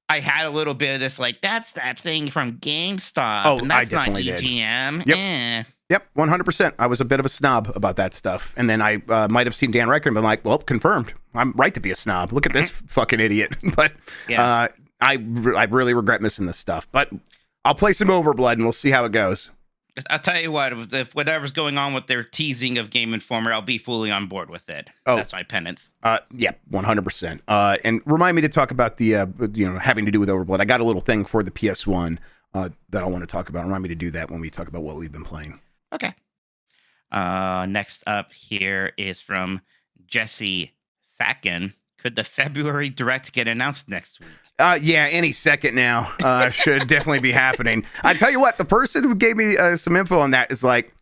I had a little bit of this, like, that's that thing from GameStop. Oh, and that's I definitely not did. EGM. Yep. Yep, 100%. I was a bit of a snob about that stuff. And then I might have seen Dan Reicher and been like, well, confirmed. I'm right to be a snob. Look at this fucking idiot. But Yeah. I really regret missing this stuff. But I'll play some Overblood and we'll see how it goes. I'll tell you what, if whatever's going on with their teasing of Game Informer, I'll be fully on board with it. Oh. That's my penance. Yeah, 100%. And remind me to talk about the, having to do with Overblood. I got a little thing for the PS1 that I want to talk about. Remind me to do that when we talk about what we've been playing. Okay. Next up here is from Jesse Sacken. Could the February Direct get announced next week? Yeah, any second now. Should definitely be happening. I tell you what, the person who gave me some info on that is like,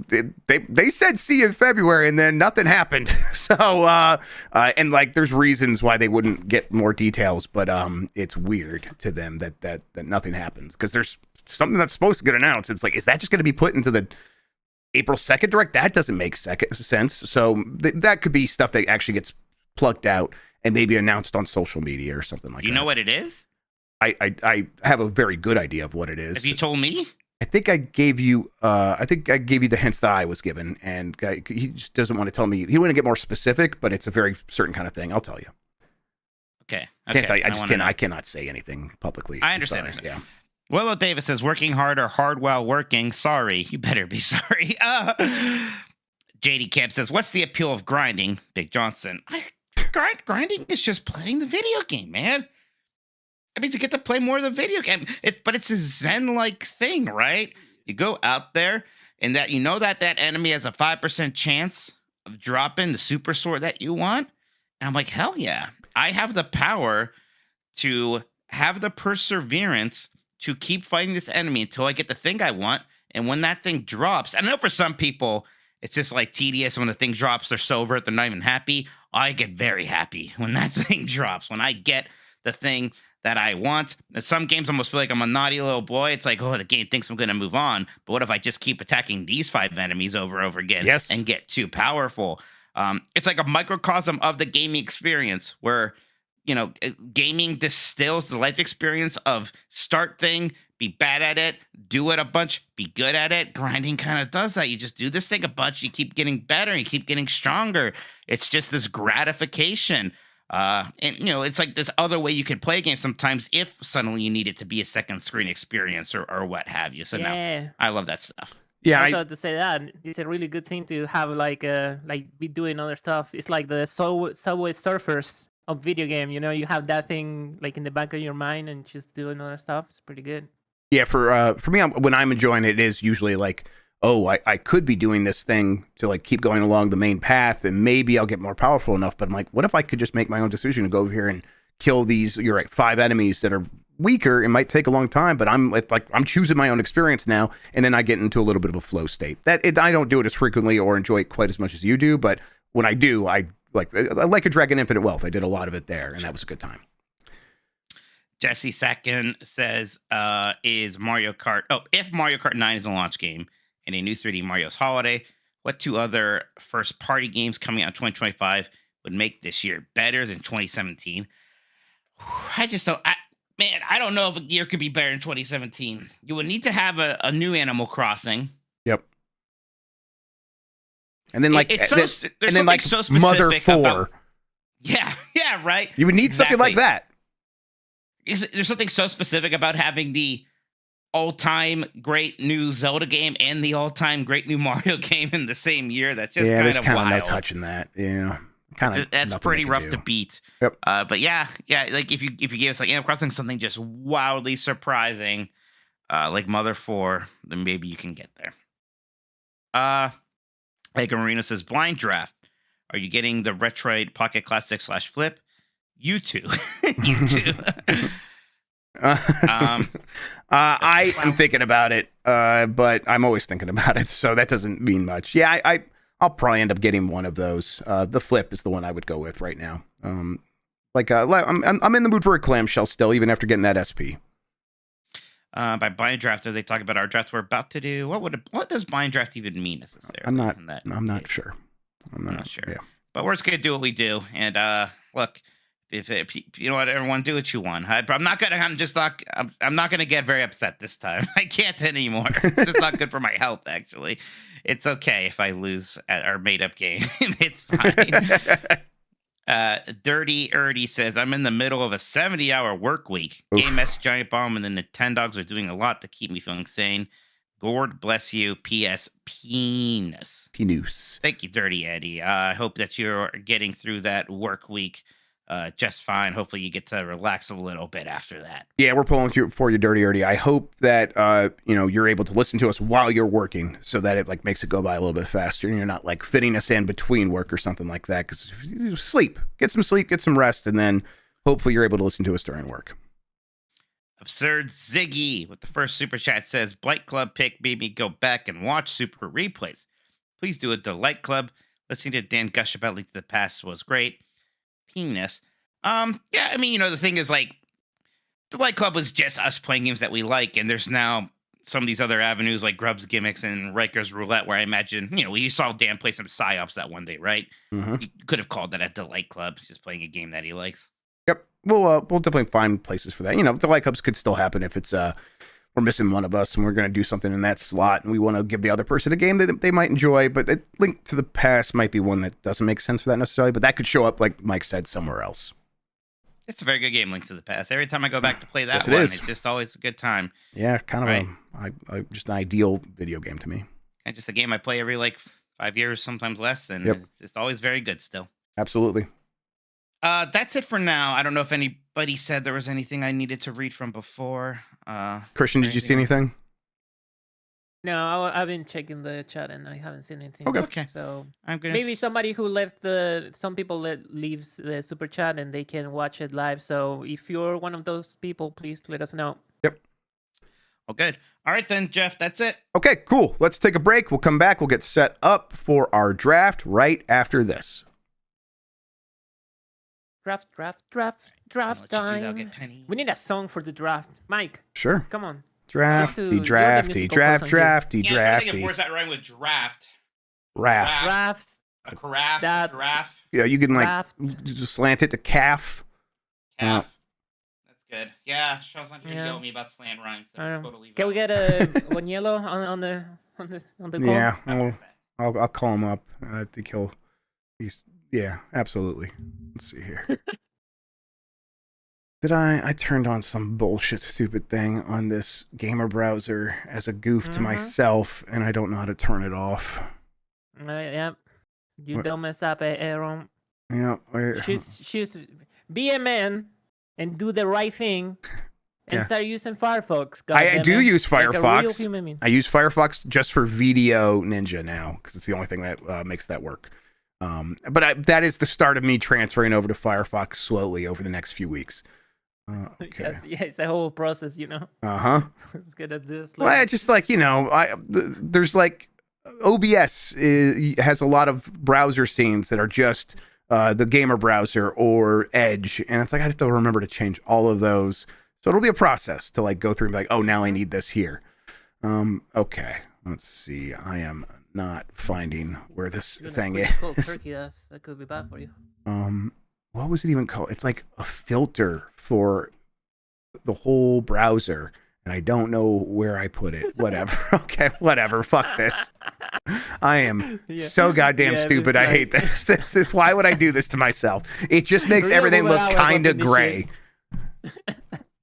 they said see you in February and then nothing happened. So, and like, there's reasons why they wouldn't get more details, but it's weird to them that nothing happens because there's something that's supposed to get announced. It's like, is that just going to be put into the April 2nd Direct? That doesn't make sense. So that could be stuff that actually gets plucked out and maybe announced on social media or something like that. Do you know what it is? I have a very good idea of what it is. Have you told me? I think I gave you the hints that I was given, and he just doesn't want to tell me. He wouldn't get more specific, but it's a very certain kind of thing. I'll tell you. Okay. Can't tell you. wanna know. I cannot say anything publicly. I I'm understand. sorry. Yeah. Willow Davis says, working hard or hard while working. Sorry. You better be sorry. JD Camp says, what's the appeal of grinding? Big Johnson. Grinding is just playing the video game, man. That means you get to play more of the video game. But it's a Zen-like thing, right? You go out there and that that enemy has a 5% chance of dropping the super sword that you want. And I'm like, hell yeah. I have the power to have the perseverance to keep fighting this enemy until I get the thing I want. And when that thing drops, I know for some people, it's just like tedious. When the thing drops, they're so over it, they're not even happy. I get very happy when that thing drops, when I get the thing that I want. In some games, I almost feel like I'm a naughty little boy. It's like, oh, the game thinks I'm going to move on. But what if I just keep attacking these 5 enemies over and over again and get too powerful? It's like a microcosm of the gaming experience where, gaming distills the life experience of start thing, be bad at it, do it a bunch, be good at it. Grinding kind of does that. You just do this thing a bunch, you keep getting better, you keep getting stronger. It's just this gratification. And it's like this other way you could play a game sometimes if suddenly you need it to be a second screen experience or what have you. So no, I love that stuff. Yeah, also to say that it's a really good thing to have like be doing other stuff. It's like the Subway Surfers of video game. You have that thing like in the back of your mind and just doing other stuff. It's pretty good. Yeah, for me, when I'm enjoying it, it is usually like, oh, I could be doing this thing to like keep going along the main path, and maybe I'll get more powerful enough. But I'm like, what if I could just make my own decision and go over here and kill these? You're right, 5 enemies that are weaker. It might take a long time, but I'm choosing my own experience now, and then I get into a little bit of a flow state. I don't do it as frequently or enjoy it quite as much as you do, but when I do, I like a Dragon Infinite Wealth. I did a lot of it there, and that was a good time. Jesse Sacken says, is Mario Kart... Oh, if Mario Kart 9 is a launch game and a new 3D Mario's Holiday, what 2 other first-party games coming out in 2025 would make this year better than 2017? I just don't... I don't know if a year could be better than 2017. You would need to have a new Animal Crossing. Yep. And then like... There's something so specific Mother 4. about... Yeah, yeah, right. You would need something like that. There's something so specific about having the all-time great new Zelda game and the all-time great new Mario game in the same year. That's just Yeah, kind there's of kind of no wild. touching that. Yeah, That's pretty rough to beat. Yep. But yeah, like if you give us like Animal Crossing something just wildly surprising, like Mother 4, then maybe you can get there. Like Marina says, blind draft. Are you getting the Retroid Pocket Classic / Flip? You too. You too. I am thinking about it, but I'm always thinking about it, so that doesn't mean much. Yeah, I'll probably end up getting one of those. The Flip is the one I would go with right now. I'm in the mood for a clamshell still, even after getting that SP. By blind draft, they talk about our draft we're about to do. What does blind draft even mean necessarily? I'm not sure. I'm not sure. Yeah. But we're just gonna do what we do, and look. If you know what, everyone, do what you want. I'm not gonna get very upset this time. I can't anymore. It's just not good for my health. Actually, it's okay if I lose at our made-up game. It's fine. Dirty Erdy says, I'm in the middle of a 70-hour work week. Oof. Game S, Giant Bomb, and the Nintendogs are doing a lot to keep me feeling sane. Gord bless you. P.S. Penis. Thank you, Dirty Eddie. I hope that you're getting through that work week just fine. Hopefully you get to relax a little bit after that. Yeah, we're pulling through for you, Dirty Erdy. I hope that you're able to listen to us while you're working, so that it like makes it go by a little bit faster, and you're not like fitting us in between work or something like that. Because sleep, get some rest, and then hopefully you're able to listen to us during work. Absurd Ziggy with the first super chat says, Blight Club pick made me go back and watch super replays. Please do a Delight Club. Listening to Dan gush about Link to the Past was great. Penis. Yeah, I mean, the thing is, like, the Light Club was just us playing games that we like, and there's now some of these other avenues like Grubb's Gimmicks and Riker's Roulette, where I imagine, you saw Dan play some PsyOps that one day, right? Mm-hmm. You could have called that a Delight Club, just playing a game that he likes. Yep, we'll definitely find places for that. Delight Clubs could still happen if it's we're missing one of us and we're going to do something in that slot, and we want to give the other person a game that they might enjoy, but Link to the Past might be one that doesn't make sense for that necessarily, but that could show up, like Mike said, somewhere else. It's a very good game, Link to the Past. Every time I go back to play that it's just always a good time. Yeah, kind of just an ideal video game to me. And just a game I play every 5 years, sometimes less, and it's always very good still. Absolutely. That's it for now. I don't know if anybody said there was anything I needed to read from before. Christian, did you see anything? No, I've been checking the chat and I haven't seen anything. Okay. So I'm gonna maybe somebody who some people leaves the super chat and they can watch it live. So if you're one of those people, please let us know. Yep. Oh, good. All right then, Jeff. That's it. Okay, cool. Let's take a break. We'll come back. We'll get set up for our draft right after this. Draft time. We need a song for the draft. Mike. Sure. Come on. Drafty. Yeah, I'm trying to think of words that rhyme with draft. Raft. A carafe. Giraffe. Yeah, you can just slant it to calf. Calf. That's good. Yeah, Sean's not gonna yell at me about slant rhymes. Totally can we get a one yellow on the call? Yeah, I'll call him up. I think yeah, absolutely. Let's see here. Did I turned on some bullshit stupid thing on this gamer browser as a goof to myself, and I don't know how to turn it off. Yep. You don't mess up, Aaron. Yeah. She's be a man and do the right thing and start using Firefox. I do use Firefox. Like a real human being. I use Firefox just for Video Ninja now because it's the only thing that makes that work. But that is the start of me transferring over to Firefox slowly over the next few weeks. Okay. Yeah, it's a whole process, Uh-huh. It's gonna just well, it's just there's OBS has a lot of browser scenes that are just the gamer browser or Edge, and it's like I have to remember to change all of those. So it'll be a process to go through and be like, oh, now I need this here. Okay, let's see. I am not finding where this thing is. Turkey, that could be bad for you. What was it even called? It's like a filter for the whole browser, and I don't know where I put it. Whatever. Okay, whatever. Fuck this. I am Yeah. so goddamn Yeah, stupid. it's I like- hate this. This is why would I do this to myself? It just makes Real everything boomer look hours kind up of in this gray. shit.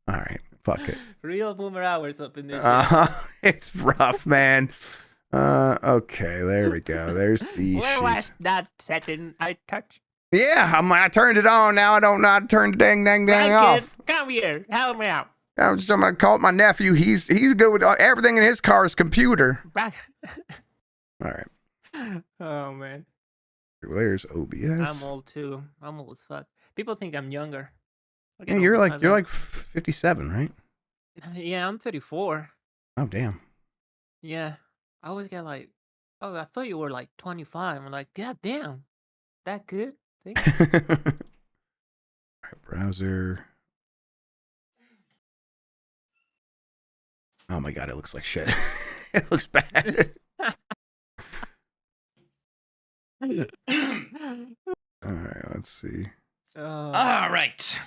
All right, fuck it. Real boomer hours up in this shit. It's rough, man. Okay, there we go. There's the Where sheets. was that setting I touched? Yeah, I turned it on. Now I don't know how to turn the dang Right, off. kid, come here. Help me out. I'm gonna call it my nephew. He's good with everything in his car's computer. Back. All right, Oh man, there's OBS. I'm old too. I'm old as fuck. People think I'm younger. I get Yeah, old you're all the like time. 57, right? Yeah, I'm 34. Oh damn. Yeah, I always get like, oh, I thought you were like 25. I'm like, God damn, that good? Thank you. All right, browser. Oh my god, it looks like shit. It looks bad. All right, let's see. Oh, All right.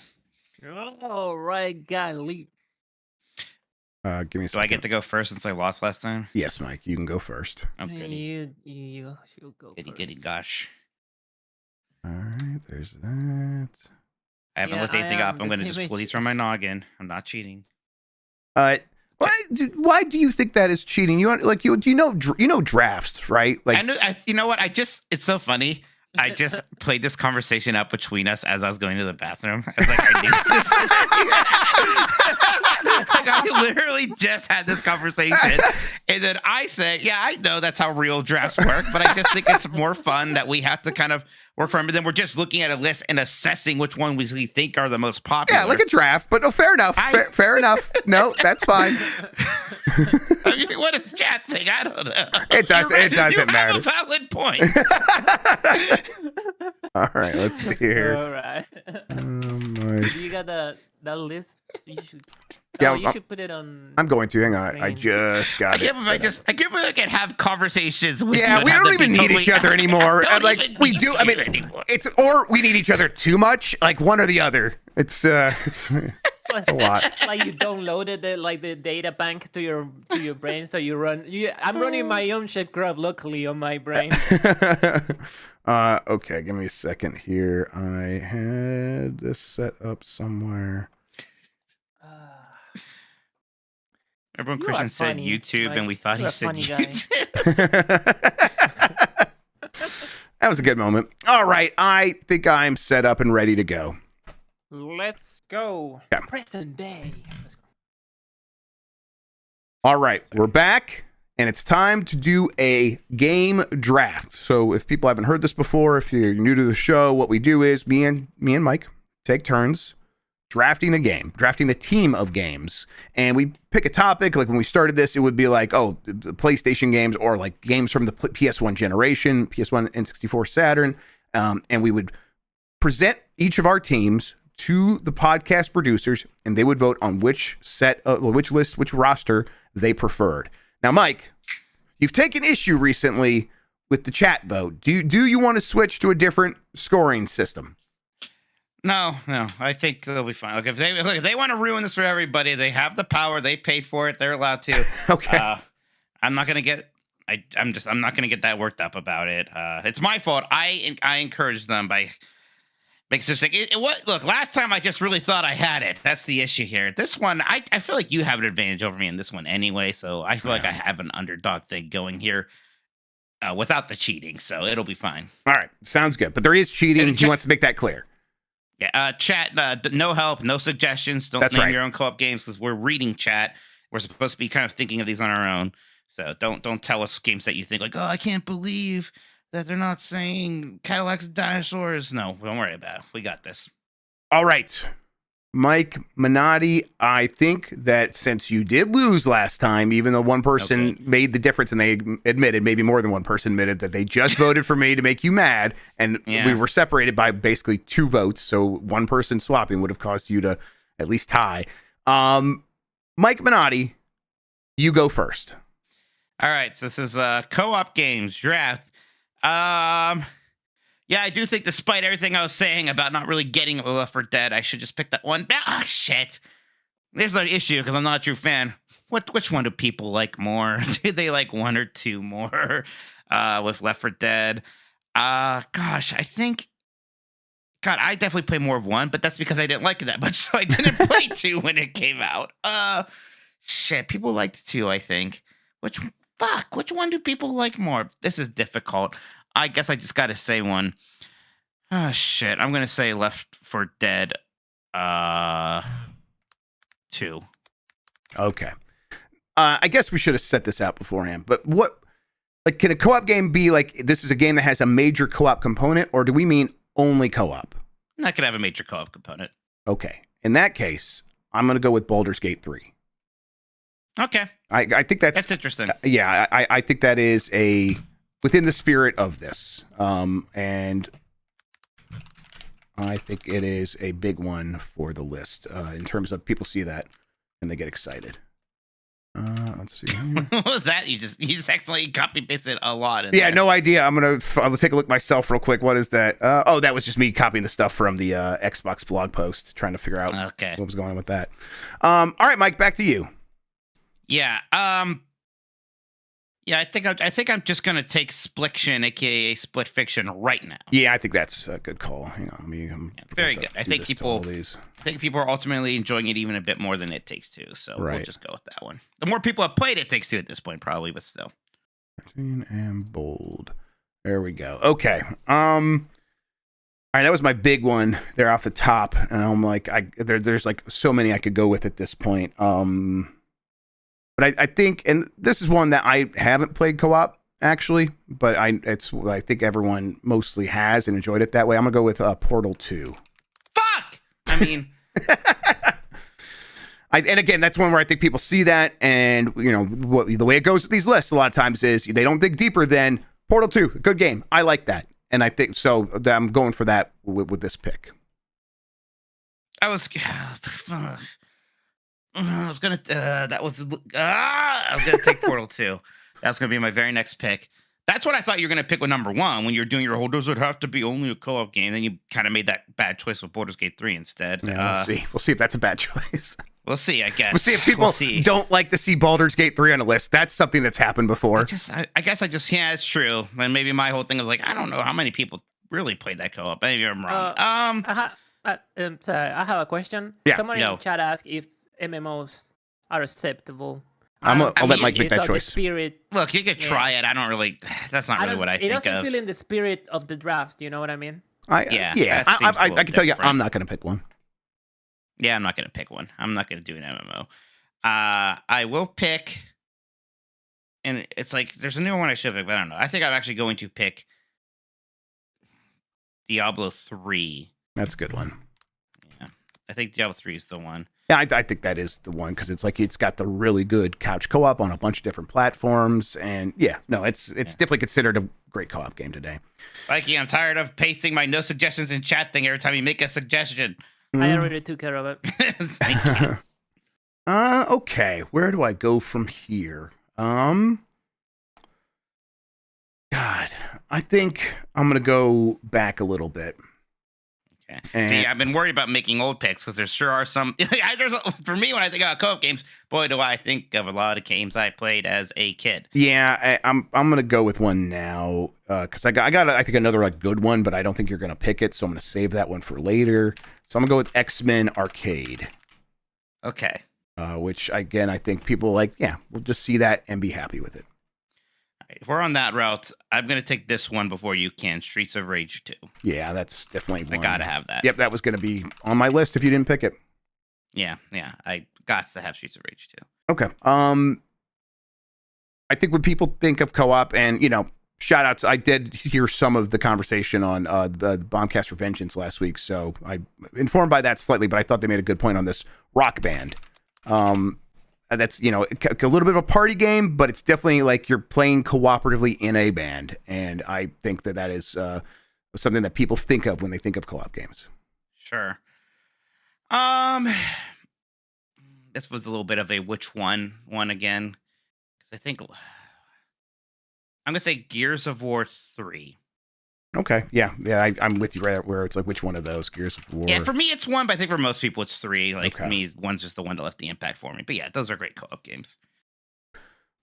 all right, golly. Give me a Do second. I get to go first since I lost last time? Yes, Mike, you can go first. Oh, goody. You should go Goody, goody, first. gosh. All right, there's that. I haven't Yeah, looked I anything up. am I'm the going to same just pull age these from my as- noggin. I'm not cheating. Why do you think that is cheating? You know drafts, right? Like I know, you know what? It's so funny. I just played this conversation up between us as I was going to the bathroom. I was like, I knew this. Like, I literally just had this conversation. And then I said, yeah, I know that's how real drafts work, but I just think it's more fun that we have to kind of work from it. Then we're just looking at a list and assessing which one we think are the most popular. yeah, like a draft. But no, fair enough. Fair enough. No, that's fine. I mean, what does chat think? I don't know. It doesn't. It doesn't you matter. have a valid point. All right, let's see here. All right. Mike. You got the list? You should. Yeah, Oh, you should put it on. I'm going to hang on. I Screen. just got I it. can't believe set up. I can't believe I can have conversations with you. Yeah, and we have don't them be even need totally- each other anymore. Don't Like even we need do. I you mean, anymore. it's or we need each other too much. Like one or the other. It's a lot. It's like you downloaded the data bank to your brain, so you run. I'm running my own shit Grubb locally on my brain. Okay, give me a second here. I had this set up somewhere. Remember when You Christian are said funny, YouTube Mike. and we thought You're he a said funny guy. YouTube? That was a good moment. All right, I think I'm set up and ready to go. Let's go. Yeah. Present day. Let's go. All right, we're back, and it's time to do a game draft. So if people haven't heard this before, if you're new to the show, what we do is me and Mike take turns drafting a game, drafting a team of games, and we pick a topic. Like when we started this, it would be like, oh, the PlayStation games or like games from the PS1 generation, PS1, N64, Saturn, and we would present each of our teams to the podcast producers, and they would vote on which list, which roster they preferred. Now, Mike, you've taken issue recently with the chat vote. Do you want to switch to a different scoring system? No. I think they'll be fine. Look, if they want to ruin this for everybody, they have the power. They paid for it. They're allowed to. Okay. I'm not gonna get. I'm not gonna get that worked up about it. It's my fault. I encouraged them by. Makes us think. Look, last time I just really thought I had it. That's the issue here. This one, I feel like you have an advantage over me in this one anyway. So I feel like I have an underdog thing going here without the cheating. So it'll be fine. All right. Sounds good. But there is cheating. And He wants to make that clear. Yeah. Chat. No help. No suggestions. Don't That's name right. your own co-op games because we're reading chat. We're supposed to be kind of thinking of these on our own. So don't tell us games that you think like, oh, I can't believe that they're not saying Cadillacs and dinosaurs. No, don't worry about it. We got this. All right. Mike Minotti, I think that since you did lose last time, even though one person made the difference and they admitted, maybe more than one person admitted that they just voted for me to make you mad, and we were separated by basically 2 votes, so one person swapping would have caused you to at least tie. Mike Minotti, you go first. All right, so this is co-op games draft. Yeah, I do think despite everything I was saying about not really getting Left 4 Dead, I should just pick that one. Ah, shit. There's no issue because I'm not a true fan. which one do people like more? Do they like one or two more? With Left 4 Dead. Gosh, I think. God, I definitely play more of one, but that's because I didn't like it that much, so I didn't play two when it came out. Shit, people liked two, I think. Which one do people like more? This is difficult. I guess I just got to say one. Oh shit, I'm gonna say Left 4 Dead. 2. Okay. I guess we should have set this out beforehand. But can a co-op game be like this is a game that has a major co-op component, or do we mean only co-op? Not gonna have a major co-op component. Okay. In that case, I'm gonna go with Baldur's Gate 3. Okay. I think that's interesting. Yeah, I think that is within the spirit of this. And I think it is a big one for the list in terms of people see that and they get excited. Let's see. What was that? You just accidentally copy pasted a lot. Yeah, no idea. I'll take a look myself real quick. What is that? That was just me copying the stuff from the Xbox blog post, trying to figure out what was going on with that. All right, Mike, back to you. Yeah. Yeah, I think I'm just gonna take Spliction, aka Split Fiction, right now. Yeah, I think that's a good call. Hang on, very good. I think people are ultimately enjoying it even a bit more than It Takes Two. So we'll just go with that one. The more people have played It Takes Two at this point, probably, but still. And bold. There we go. Okay. All right, that was my big one there off the top, and I'm like, there's like so many I could go with at this point. But I think, and this is one that I haven't played co-op actually, but I think everyone mostly has and enjoyed it that way. I'm gonna go with Portal 2. Fuck. I mean, and again, that's one where I think people see that, and the way it goes with these lists a lot of times is they don't dig deeper than Portal 2, good game. I like that, and I think so. I'm going for that with this pick. I was gonna take Portal 2. That was gonna be my very next pick. That's what I thought you were gonna pick with number one when you're doing your whole does it have to be only a co-op game. Then you kind of made that bad choice with Baldur's Gate 3 instead. Yeah, we'll see if that's a bad choice. We'll see, I guess. We'll see if people don't like to see Baldur's Gate 3 on a list. That's something that's happened before. Yeah, it's true. And maybe my whole thing was like, I don't know how many people really played that co-op. Maybe I'm wrong. I have a question. Yeah. Someone in the chat asked if MMOs are acceptable. I'll let Mike make that choice. Spirit. Look, you could try it. I don't really. That's not really what I think of. It doesn't feel in the spirit of the draft. You know what I mean? I can tell you, I'm not going to pick one. Yeah, I'm not going to pick one. I'm not going to do an MMO. I will pick, and it's like there's a new one I should pick, but I don't know. I think I'm actually going to pick Diablo 3. That's a good one. Yeah, I think Diablo 3 is the one. Yeah, I think that is the one because it's got the really good couch co-op on a bunch of different platforms, and it's definitely considered a great co-op game today. Mikey, I'm tired of pasting my no suggestions in chat thing every time you make a suggestion. I already took care of it. Thank you. Okay, where do I go from here? God, I think I'm gonna go back a little bit. Okay. See, I've been worried about making old picks because there sure are some. For me, when I think about co-op games, boy, do I think of a lot of games I played as a kid. Yeah, I'm gonna go with one now because I got I think another good one, but I don't think you're gonna pick it, so I'm gonna save that one for later. So I'm gonna go with X-Men Arcade. Okay. Which again, I think people we'll just see that and be happy with it. If we're on that route, I'm going to take this one before you can. Streets of Rage 2. Yeah, that's definitely one. I got to have that. Yep, that was going to be on my list if you didn't pick it. Yeah. I got to have Streets of Rage 2. Okay. I think when people think of co-op and, shout outs, I did hear some of the conversation on the Bombcast for Vengeance last week, so I'm informed by that slightly, but I thought they made a good point on this Rock Band. That's, a little bit of a party game, but it's definitely like you're playing cooperatively in a band. And I think that is something that people think of when they think of co-op games. Sure. This was a little bit of a which one again. Because I think I'm going to say Gears of War 3. Okay. Yeah. I'm with you right where it's like which one of those Gears of War. Yeah, for me it's one, but I think for most people it's three. Like Okay. for me, one's just the one that left the impact for me. But yeah, those are great co-op games.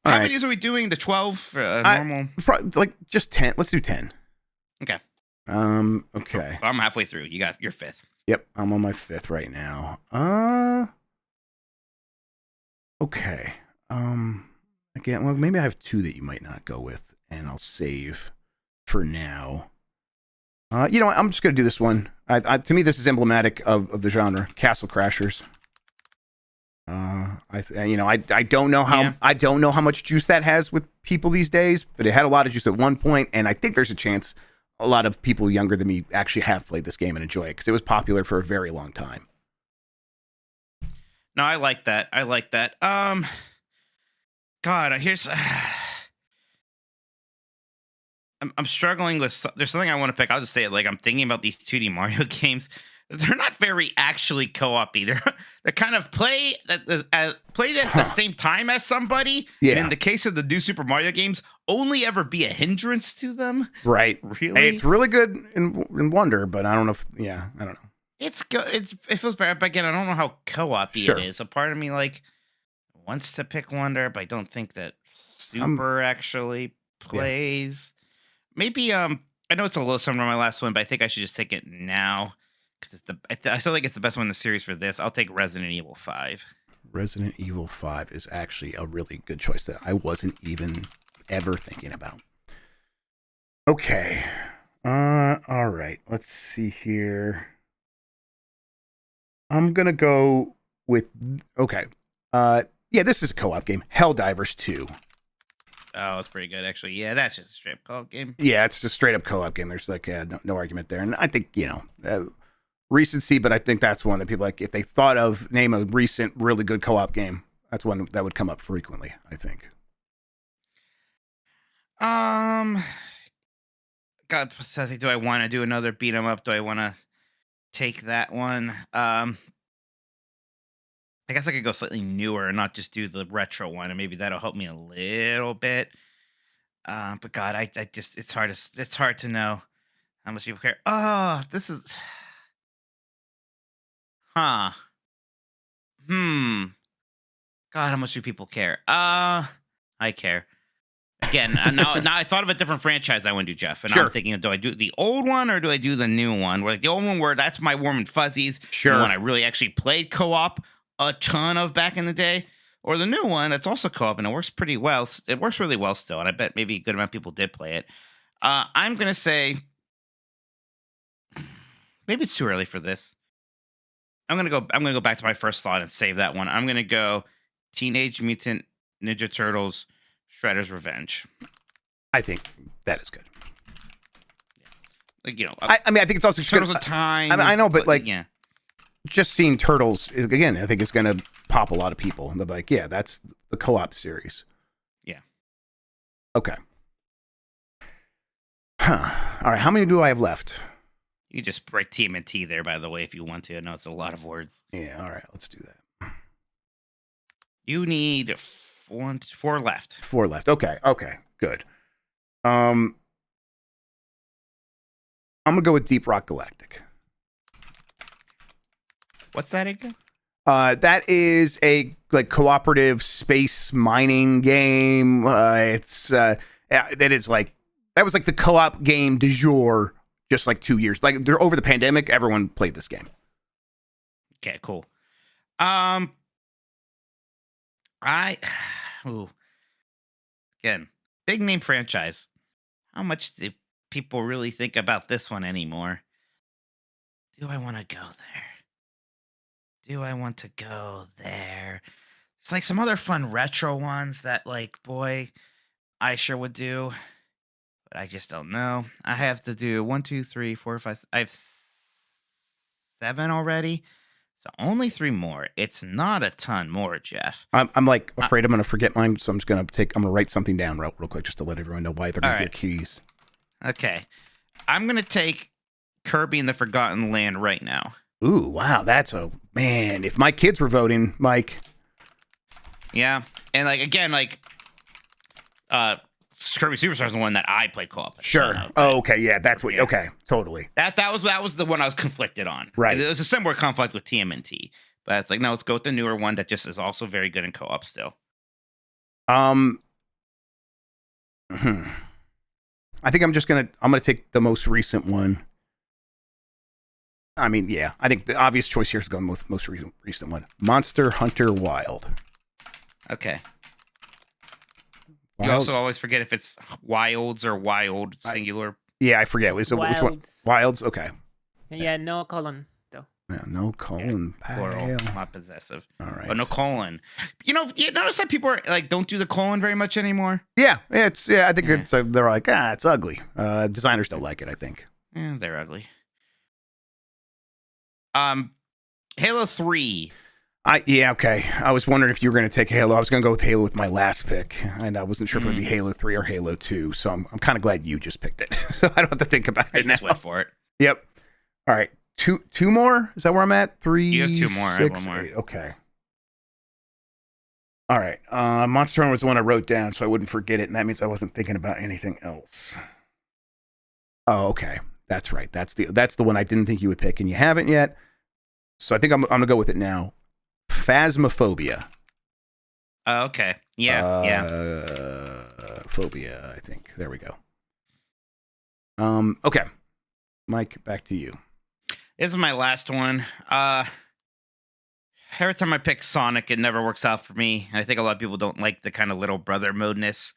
All How right. many are we doing? The 12 normal? Like just 10. Let's do 10. Okay. Okay. So I'm halfway through. You got your fifth. Yep. I'm on my 5th right now. Okay. Again, well, maybe I have 2 that you might not go with, and I'll save for now. You know what? I'm just gonna do this one. To me, this is emblematic of the genre, Castle Crashers. I don't know how I don't know how much juice that has with people these days, but it had a lot of juice at one point, and I think there's a chance a lot of people younger than me actually have played this game and enjoy it because it was popular for a very long time. No, I like that. God, here's I'm struggling with there's something I want to pick. I'll just say it like I'm thinking about these 2D Mario games. They're not very actually co-op either. They're kind of play at the same time as somebody. Yeah. And in the case of the new Super Mario games, only ever be a hindrance to them. Right. Really? Hey, it's really good in Wonder, but I don't know if I don't know. It's good. It feels bad, but again, I don't know how co-op-y Sure. it is. A part of me like wants to pick Wonder, but I don't think that Super actually plays. Maybe I know it's a low sum on my last one, but I think I should just take it now because I still think it's the best one in the series for this. I'll take Resident Evil 5. Resident Evil 5 is actually a really good choice that I wasn't even ever thinking about. Okay. All right. Let's see here. I'm going to go with okay. Yeah, this is a co-op game. Helldivers 2. Oh, it's pretty good actually. Yeah, that's just a straight co-op game. Yeah, it's just straight up co-op game. There's like no argument there. And I think, recency, but I think that's one that people like if they thought of name a recent really good co-op game, that's one that would come up frequently, I think. God, Sassy, do I want to do another beat 'em up? Do I want to take that one? I guess I could go slightly newer and not just do the retro one, and maybe that'll help me a little bit. But God, I just it's hard to know how much people care. Oh, this is God, how much do people care? I care. Again, now I thought of a different franchise I want to do, Jeff. And Sure. I'm thinking, do I do the old one or do I do the new one? Where like the old one where that's my warm and fuzzies. Sure. The one I really actually played co-op a ton of back in the day. Or the new one that's also co-op and it works pretty well. It works really well still. And I bet maybe a good amount of people did play it. I'm going to say, maybe it's too early for this. I'm going to go back to my first thought and save that one. I'm going to go Teenage Mutant Ninja Turtles Shredder's Revenge. I think that is good. Like, I mean, I think it's also Turtles of Time. I know, but like, yeah, just seeing Turtles again, I think it's going to pop a lot of people. And they're like, yeah, that's the co-op series. Yeah. Okay. Huh. All right. How many do I have left? you just break TMNT there, by the way, if you want to. I know it's a lot of words. Yeah. All right. Let's do that. You need 4 left. 4 left. Okay. Good. I'm gonna go with Deep Rock Galactic. What's that again? That is a cooperative space mining game. That was like the co-op game du jour just like 2 years. Like over the pandemic, everyone played this game. Okay, cool. Again, big name franchise. How much do people really think about this one anymore? Do I want to go there? It's like some other fun retro ones that, like, boy, I sure would do. But I just don't know. I have to do 1, 2, 3, 4, 5. I have 7 already. So only 3 more. It's not a ton more, Jeff. I'm like afraid I'm going to forget mine, so I'm going to write something down real quick just to let everyone know why they're going to hear keys. Okay. I'm going to take Kirby in the Forgotten Land right now. Ooh, wow. Man, if my kids were voting, Mike. Yeah. And again, Kirby Superstar is the one that I play co-op. Sure. Okay. Yeah, that's what. Yeah. Okay, totally. That was the one I was conflicted on. Right. It was a similar conflict with TMNT, but it's like no, let's go with the newer one that just is also very good in co-op still. I think I'm gonna take the most recent one. I mean, yeah, I think the obvious choice here is to go with most recent one. Monster Hunter Wild. Okay. Wild? You also always forget if it's wilds or wild singular. Yeah, I forget. Which one? Wilds. Okay. Yeah, no colon though. Yeah, no colon. Plural, not possessive. All right. But no colon. You notice that people are like don't do the colon very much anymore. Yeah, I think it's they're like it's ugly. Designers don't like it. I think. Yeah, they're ugly. Halo 3. Okay. I was wondering if you were going to take Halo. I was going to go with Halo with my last pick, and I wasn't sure if it would be Halo 3 or Halo 2. So I'm kind of glad you just picked it, so I don't have to think about it now. Just went for it. Yep. All right. Two more. Is that where I'm at? 3. You have 2 more. 6, I have 1 more. 8. Okay. All right. Monster Hunter was the one I wrote down, so I wouldn't forget it, and that means I wasn't thinking about anything else. Oh, okay. That's right. That's the one I didn't think you would pick, and you haven't yet. So I think I'm gonna go with it now. Phasmophobia. Oh, okay. Yeah. Phobia, I think. There we go. Okay. Mike, back to you. This is my last one. Every time I pick Sonic, it never works out for me. And I think a lot of people don't like the kind of little brother modeness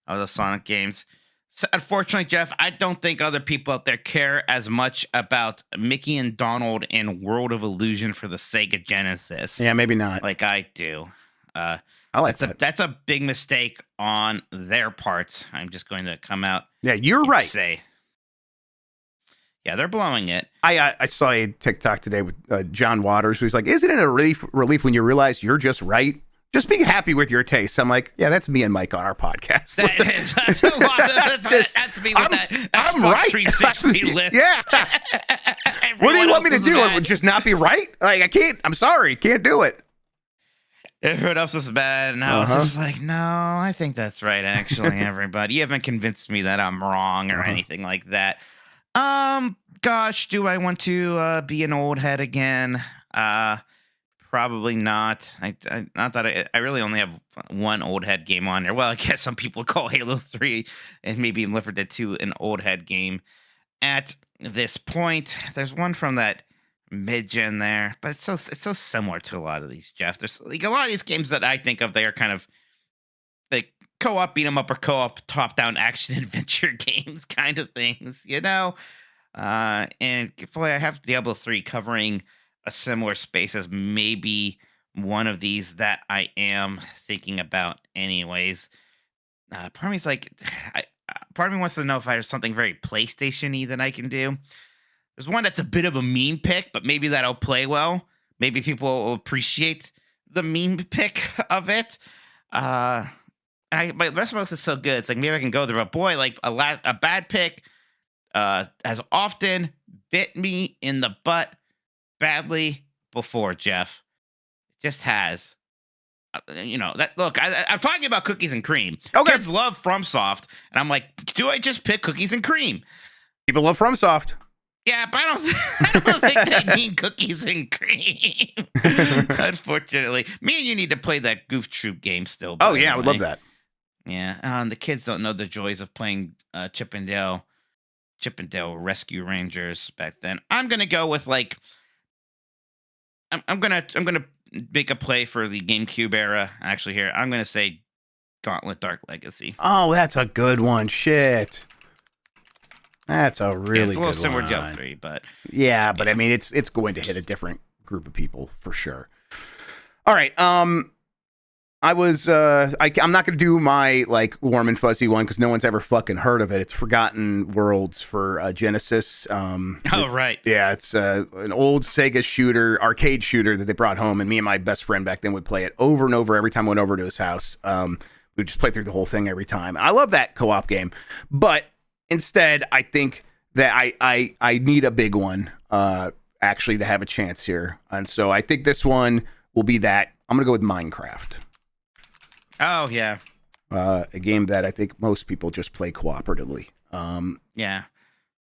of the Sonic games. So unfortunately, Jeff, I don't think other people out there care as much about Mickey and Donald in World of Illusion for the Sega Genesis. Yeah, maybe not. Like I do. I like that. That's a big mistake on their part. I'm just going to come out. Yeah, you're right. Say, yeah, they're blowing it. I saw a TikTok today with John Waters, who's like, "Isn't it a relief when you realize you're just right? Just be happy with your taste." I'm like, yeah, that's me and Mike on our podcast. That's a lot of, that's me with that I'm Xbox right. 360 list. Yeah. What do you want me to do? Would just not be right? Like, I can't. I'm sorry. Can't do it. Everyone else is bad. And I was just like, no, I think that's right, actually, everybody. You haven't convinced me that I'm wrong or anything like that. Gosh, do I want to be an old head again? Probably not. Not that I really only have one old head game on there. Well, I guess some people call Halo 3 and maybe even Left 4 Dead 2 an old head game. At this point, there's one from that mid-gen there, but it's so similar to a lot of these, Jeff. There's like a lot of these games that I think of, they are kind of like co-op beat 'em up or co-op top-down action adventure games kind of things, you know? And boy, I have Diablo 3 covering a similar space as maybe one of these that I am thinking about anyways. Part of me's like, part of me wants to know if there's something very PlayStation-y that I can do. There's one that's a bit of a meme pick, but maybe that'll play well. Maybe people will appreciate the meme pick of it. But the rest of us is so good. It's like maybe I can go there. But boy, like a bad pick has often bit me in the butt badly before, Jeff. It just has. Look, I'm talking about cookies and cream. Okay. Kids love FromSoft, and I'm like, do I just pick cookies and cream? People love FromSoft. Yeah, but I don't think they mean cookies and cream. Unfortunately, me and you need to play that Goof Troop game still. Oh yeah, I would love that. Yeah, the kids don't know the joys of playing Chip and Dale Rescue Rangers back then. I'm gonna go with like. I'm gonna make a play for the GameCube era. Actually, here I'm gonna say Gauntlet Dark Legacy. Oh, that's a good one. Shit. That's a really good one. It's a little similar to Diablo 3, but yeah, but I mean, it's going to hit a different group of people for sure. All right, I'm not going to do my like warm and fuzzy one because no one's ever fucking heard of it. It's Forgotten Worlds for Genesis. Right. Yeah, it's an old Sega arcade shooter that they brought home, and me and my best friend back then would play it over and over every time I went over to his house. We'd just play through the whole thing every time. I love that co-op game, but instead, I think that I need a big one actually to have a chance here, and so I think this one will be that. I'm gonna go with Minecraft. Oh yeah, A game that I think most people just play cooperatively. Yeah.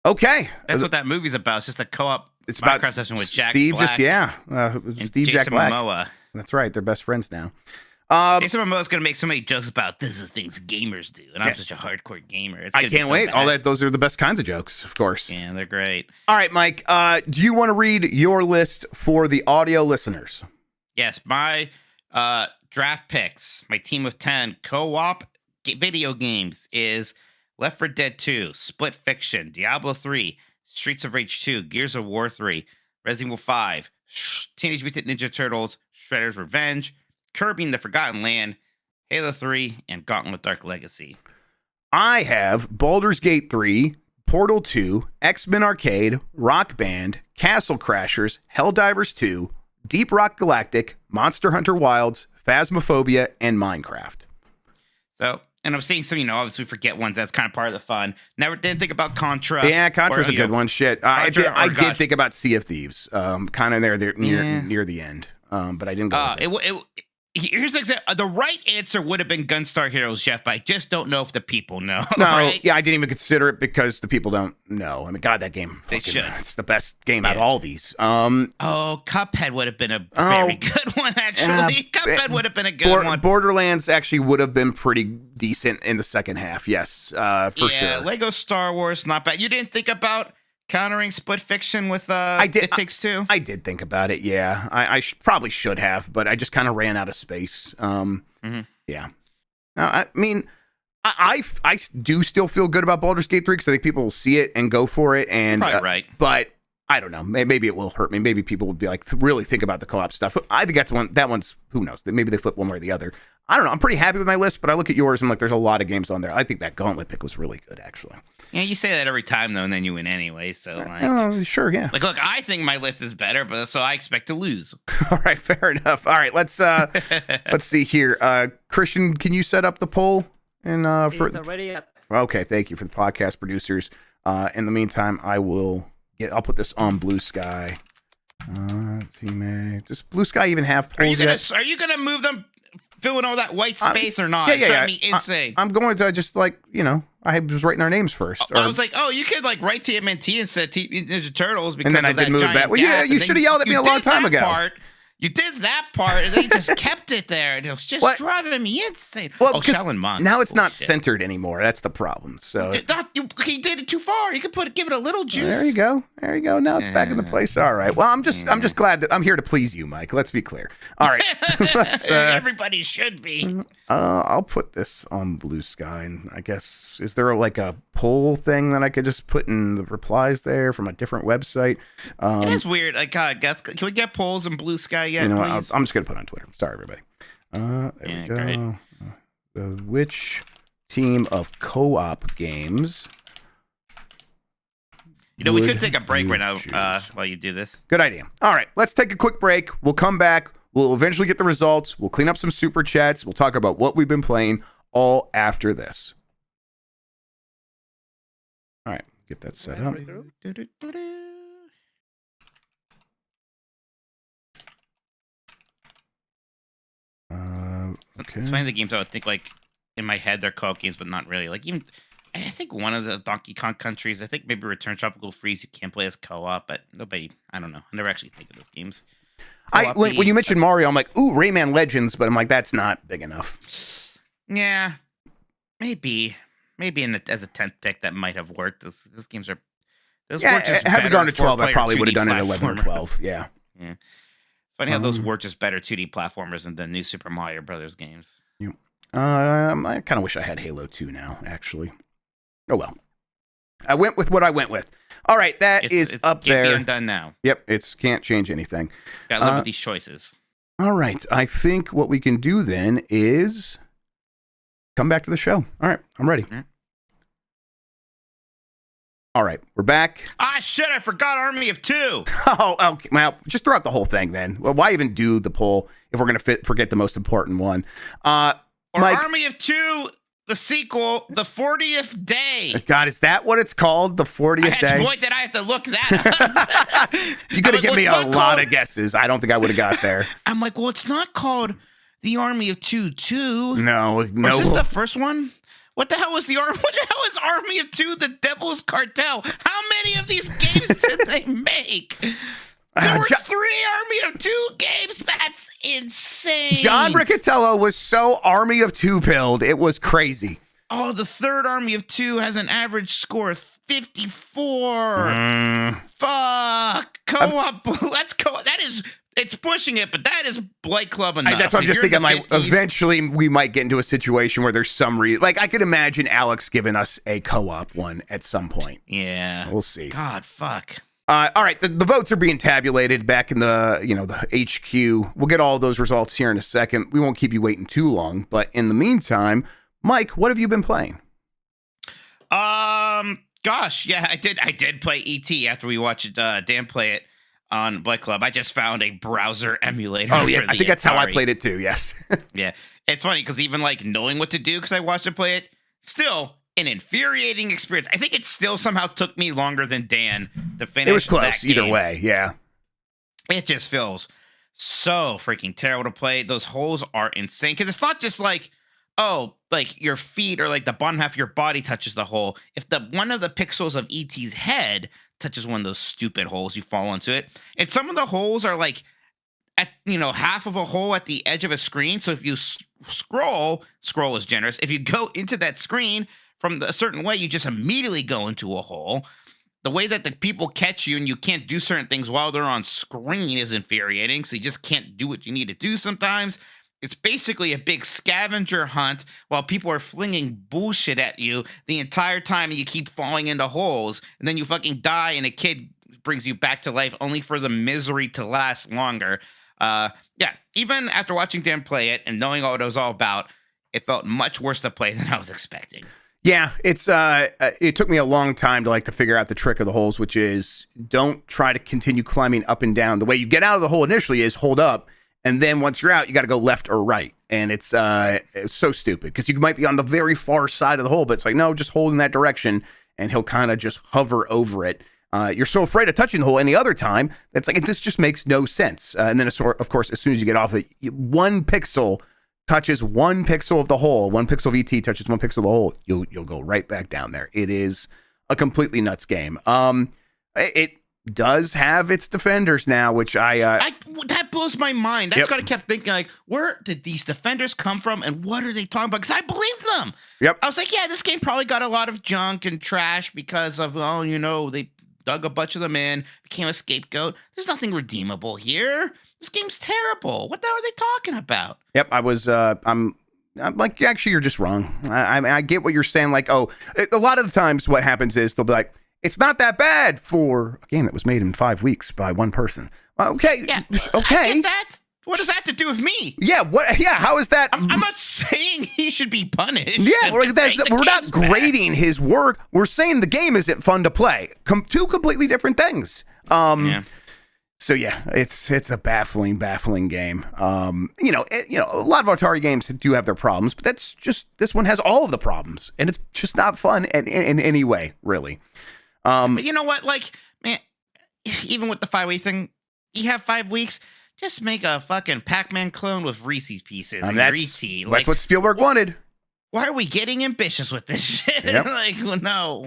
Okay. That's what that movie's about. It's just a co-op It's about Minecraft session with Jack Steve. Black Steve and Jack Jason Black. Momoa. That's right. They're best friends now. Jason Momoa's gonna make so many jokes about this is things gamers do, and I'm such a hardcore gamer. It's I gonna be can't so wait. bad. Those are the best kinds of jokes, of course. Yeah, they're great. All right, Mike. Do you want to read your list for the audio listeners? Yes, my draft picks, my team of 10 co-op video games is Left 4 Dead 2, Split Fiction, Diablo 3, Streets of Rage 2, Gears of War 3, Resident Evil 5, Teenage Mutant Ninja Turtles, Shredder's Revenge, Kirby and the Forgotten Land, Halo 3, and Gauntlet Dark Legacy. I have Baldur's Gate 3, Portal 2, X-Men Arcade, Rock Band, Castle Crashers, Helldivers 2, Deep Rock Galactic, Monster Hunter Wilds, Phasmophobia, and Minecraft. So, and I'm seeing some, obviously forget ones. That's kind of part of the fun. Never didn't think about Contra. Yeah, Contra's a good one. Shit. I did think about Sea of Thieves. Kind of there near the end. But I didn't go. Here's the example. The right answer would have been Gunstar Heroes, Jeff, but I just don't know if the people know. No, right? Yeah, I didn't even consider it because the people don't know. I mean, God, that game. They should. It's the best game out of all these. Cuphead would have been a very good one, actually. Cuphead would have been a good one. Borderlands actually would have been pretty decent in the second half. Yes, for sure. Yeah, Lego Star Wars, not bad. You didn't think about countering Split Fiction with It Takes Two? I did think about it, yeah. I probably should have, but I just kind of ran out of space. Yeah. Now, I mean, I do still feel good about Baldur's Gate 3 because I think people will see it and go for it. And probably right. But I don't know. Maybe it will hurt me. Maybe people would be like, really think about the co-op stuff. I think that one's, who knows? Maybe they flip one way or the other. I don't know. I'm pretty happy with my list, but I look at yours and I'm like, there's a lot of games on there. I think that Gauntlet pick was really good, actually. Yeah, you say that every time, though, and then you win anyway. So, sure, yeah. Look, I think my list is better, but so I expect to lose. All right, fair enough. All right, let's see here. Christian, can you set up the poll? And it's already up. Okay, thank you for the podcast producers. In the meantime, I'll put this on Blue Sky. Does Blue Sky even have polls yet? Are you gonna move them, filling all that white space or not? Yeah. Me insane. I'm going to just I was writing their names first. I was like, you could write TMNT instead of Ninja Turtles because and then I did move back. Well, you should have yelled at me a long time ago. You did that part, and then you just kept it there, and it was just driving me insane. Well, Shaolin Monks. Now it's not centered anymore. That's the problem. So he did it too far. You could give it a little juice. There you go. Now it's back in the place. All right. Well, I'm just glad that I'm here to please you, Mike. Let's be clear. All right. Everybody should be. I'll put this on Blue Sky, and I guess is there a poll thing that I could just put in the replies there from a different website? It is weird. Can we get polls in Blue Sky yet? Please? I'm just gonna put it on Twitter. Sorry, everybody. There we go. Great. Which team of co-op games? We could take a break right now while you do this. Good idea. All right, let's take a quick break. We'll come back. We'll eventually get the results. We'll clean up some super chats. We'll talk about what we've been playing all after this. All right, get that set up. Okay. It's funny the games I would think in my head they're co-op games, but not really. Even I think one of the Donkey Kong countries, I think maybe Return Tropical Freeze, you can't play as co-op, but nobody, I don't know. I never actually think of those games. When you mentioned Mario, I'm like, ooh, Rayman Legends, but I'm like, that's not big enough. Yeah, maybe as a 10th pick that might have worked. Those games are. Had we gone to 12, I probably would have done it 11 or 12. Yeah. It's funny how those were just better 2D platformers than the new Super Mario Brothers games. Yeah. I kind of wish I had Halo 2 now, actually. Oh well. I went with what I went with. All right, it's up there. Can't be undone now. Yep, can't change anything. Gotta live with these choices. All right, I think what we can do then is come back to the show. All right, I'm ready. Mm-hmm. All right, we're back. Shit, I forgot Army of Two. Oh, okay. Well, just throw out the whole thing then. Well, why even do the poll if we're going to forget the most important one? Mike, Army of Two, the sequel, the 40th Day. God, is that what it's called? The 40th Day? Boy, did I have to look that up. You're going to give me a lot of guesses. I don't think I would have got there. I'm like, well, it's not called the Army of Two 2. No. Or is this the first one? What the hell was the Army? What the hell is Army of Two? The Devil's Cartel. How many of these games did they make? There were 3 Army of Two games. That's insane. John Riccatello was so Army of Two pilled. It was crazy. Oh, the third Army of Two has an average score of 54. Fuck. Co-op. Let's go. That is. It's pushing it, but that is Blight Club enough. That's what I'm just thinking. Like, 50s, eventually, we might get into a situation where there's some like, I could imagine Alex giving us a co-op one at some point. Yeah. We'll see. God, fuck. All right, the votes are being tabulated back in the HQ. We'll get all those results here in a second. We won't keep you waiting too long, but in the meantime, Mike, what have you been playing? Gosh, yeah, I did play ET after we watched Dan play it on Blight Club. I just found a browser emulator. Oh yeah, I think that's how I Atari. played it too. Yes. Yeah, it's funny because even like knowing what to do because I watched it play it, still an infuriating experience. I think it still somehow took me longer than Dan to finish. It was close that either game. way. Yeah. It just feels so freaking terrible to play. Those holes are insane because it's not just like, oh, like your feet or like the bottom half of your body touches the hole. If the one of the pixels of ET's head touches one of those stupid holes, you fall into it. And some of the holes are like at half of a hole at the edge of a screen. So if you scroll is generous. If you go into that screen from a certain way, you just immediately go into a hole. The way that the people catch you and you can't do certain things while they're on screen is infuriating. So you just can't do what you need to do sometimes. It's basically a big scavenger hunt while people are flinging bullshit at you the entire time and you keep falling into holes. And then you fucking die and a kid brings you back to life only for the misery to last longer. Yeah, even after watching Dan play it and knowing what it was all about, it felt much worse to play than I was expecting. Yeah, it's it took me a long time to figure out the trick of the holes, which is don't try to continue climbing up and down. The way you get out of the hole initially is hold up, and then once you're out, you got to go left or right. And it's so stupid because you might be on the very far side of the hole, but it's like, no, just hold in that direction, and he'll kind of just hover over it. You're so afraid of touching the hole any other time that's like, this just makes no sense. And then, of course, as soon as you get off it, one pixel touches one pixel of the hole, one pixel of ET touches one pixel of the hole, you'll go right back down there. It is a completely nuts game. It does have its defenders now, which that blows my mind. That's Yep. what I kept thinking, like, where did these defenders come from and what are they talking about? Because I believed them. Yep. I was like, yeah, this game probably got a lot of junk and trash because of, they dug a bunch of them in, became a scapegoat. There's nothing redeemable here. This game's terrible. What the hell are they talking about? Yep, I'm like, actually, you're just wrong. I get what you're saying. Like, a lot of the times what happens is they'll be like, it's not that bad for a game that was made in 5 weeks by one person. Okay. Yeah. Okay. I get that. What does that have to do with me? Yeah. What? Yeah. How is that? I'm not saying he should be punished. Yeah. I'm We're just saying the not game's bad. grading his work. We're saying the game isn't fun to play. Two completely different things. Yeah. So yeah, it's a baffling game. A lot of Atari games do have their problems, but this one has all of the problems, and it's just not fun in any way, really. But you know what? Like, man, even with the 5-week thing, you have 5 weeks. Just make a fucking Pac-Man clone with Reese's Pieces and That's Like, what Spielberg wanted. why are we getting ambitious with this shit? Yep. Like, no.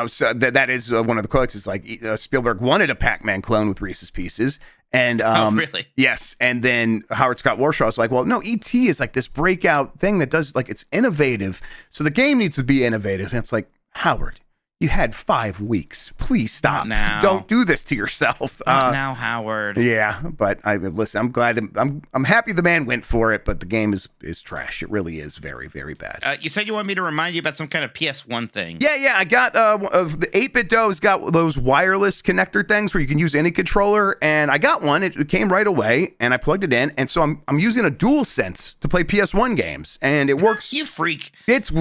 So that is one of the quotes. Is like Spielberg wanted a Pac-Man clone with Reese's Pieces, and Oh, really? yes, and then Howard Scott Warshaw is like, well, no, E.T. is like this breakout thing that does it's innovative, so the game needs to be innovative, and it's like, Howard, you had 5 weeks. Please stop. Not now. Don't do this to yourself. Not now, Howard. Yeah, but listen. I'm glad. I'm happy the man went for it. But the game is trash. It really is very, very bad. You said you want me to remind you about some kind of PS1 thing. Yeah. I got the 8-bit doe's got those wireless connector things where you can use any controller, and I got one. It came right away, and I plugged it in, and so I'm using a DualSense to play PS1 games, and it works. You freak.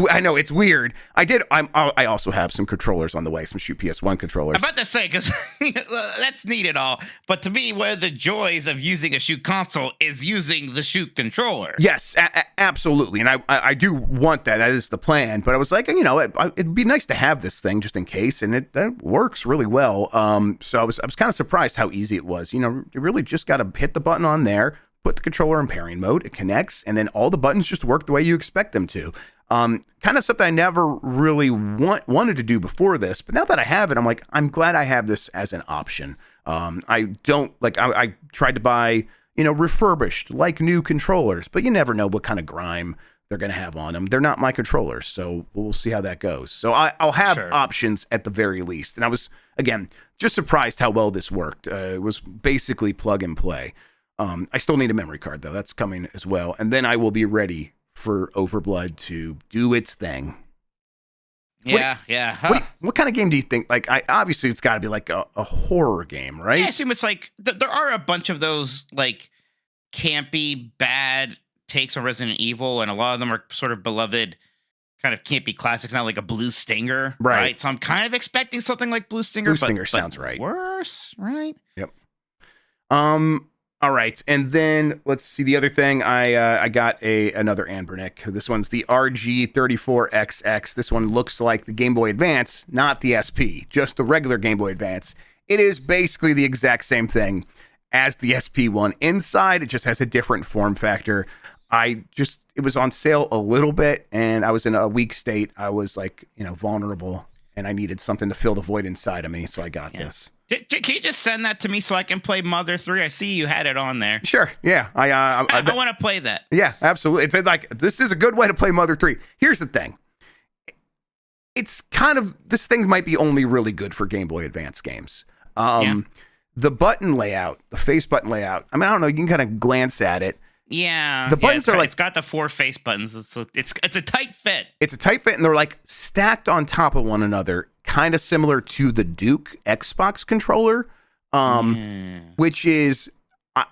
I know it's weird. I also have some controllers on the way, some shoot PS1 controllers. I'm about to say, because that's neat and all, but to me, one of the joys of using a shoot console is using the shoot controller. Yes, absolutely, and I do want that. That is the plan. But I was like, it'd be nice to have this thing just in case, and it works really well. So I was kind of surprised how easy it was. You really just got to hit the button on there, put the controller in pairing mode, it connects, and then all the buttons just work the way you expect them to. Kind of something I never really wanted to do before this, but now that I have it, I'm like, I'm glad I have this as an option. I tried to buy, refurbished, like new controllers, but you never know what kind of grime they're going to have on them. They're not my controllers, so we'll see how that goes. So I'll have options at the very least. And I was, again, just surprised how well this worked. It was basically plug and play. I still need a memory card, though. That's coming as well. And then I will be ready for Overblood to do its thing. Yeah, What kind of game do you think? Like, obviously, it's got to be like a horror game, right? Yeah, I assume it's like there are a bunch of those like campy, bad takes on Resident Evil, and a lot of them are sort of beloved, kind of campy classics. Not like a Blue Stinger, right? So I'm kind of expecting something like Blue Stinger. Blue Stinger sounds right. Worse, right? Yep. All right, and then let's see the other thing. I got another Anbernic. This one's the RG34XX. This one looks like the Game Boy Advance, not the SP, just the regular Game Boy Advance. It is basically the exact same thing as the SP one. Inside, it just has a different form factor. It was on sale a little bit, and I was in a weak state. I was like, vulnerable, and I needed something to fill the void inside of me, so I got this. Can you just send that to me so I can play Mother 3? I see you had it on there. Sure. Yeah. I want to play that. Yeah, absolutely. It's like, this is a good way to play Mother 3. Here's the thing. It's kind of, this thing might be only really good for Game Boy Advance games. The button layout, the face button layout, I don't know, you can kind of glance at it. Yeah. The buttons are like, it's got the 4 face buttons. It's a tight fit. It's a tight fit, and they're like stacked on top of one another, kind of similar to the Duke Xbox controller, which is,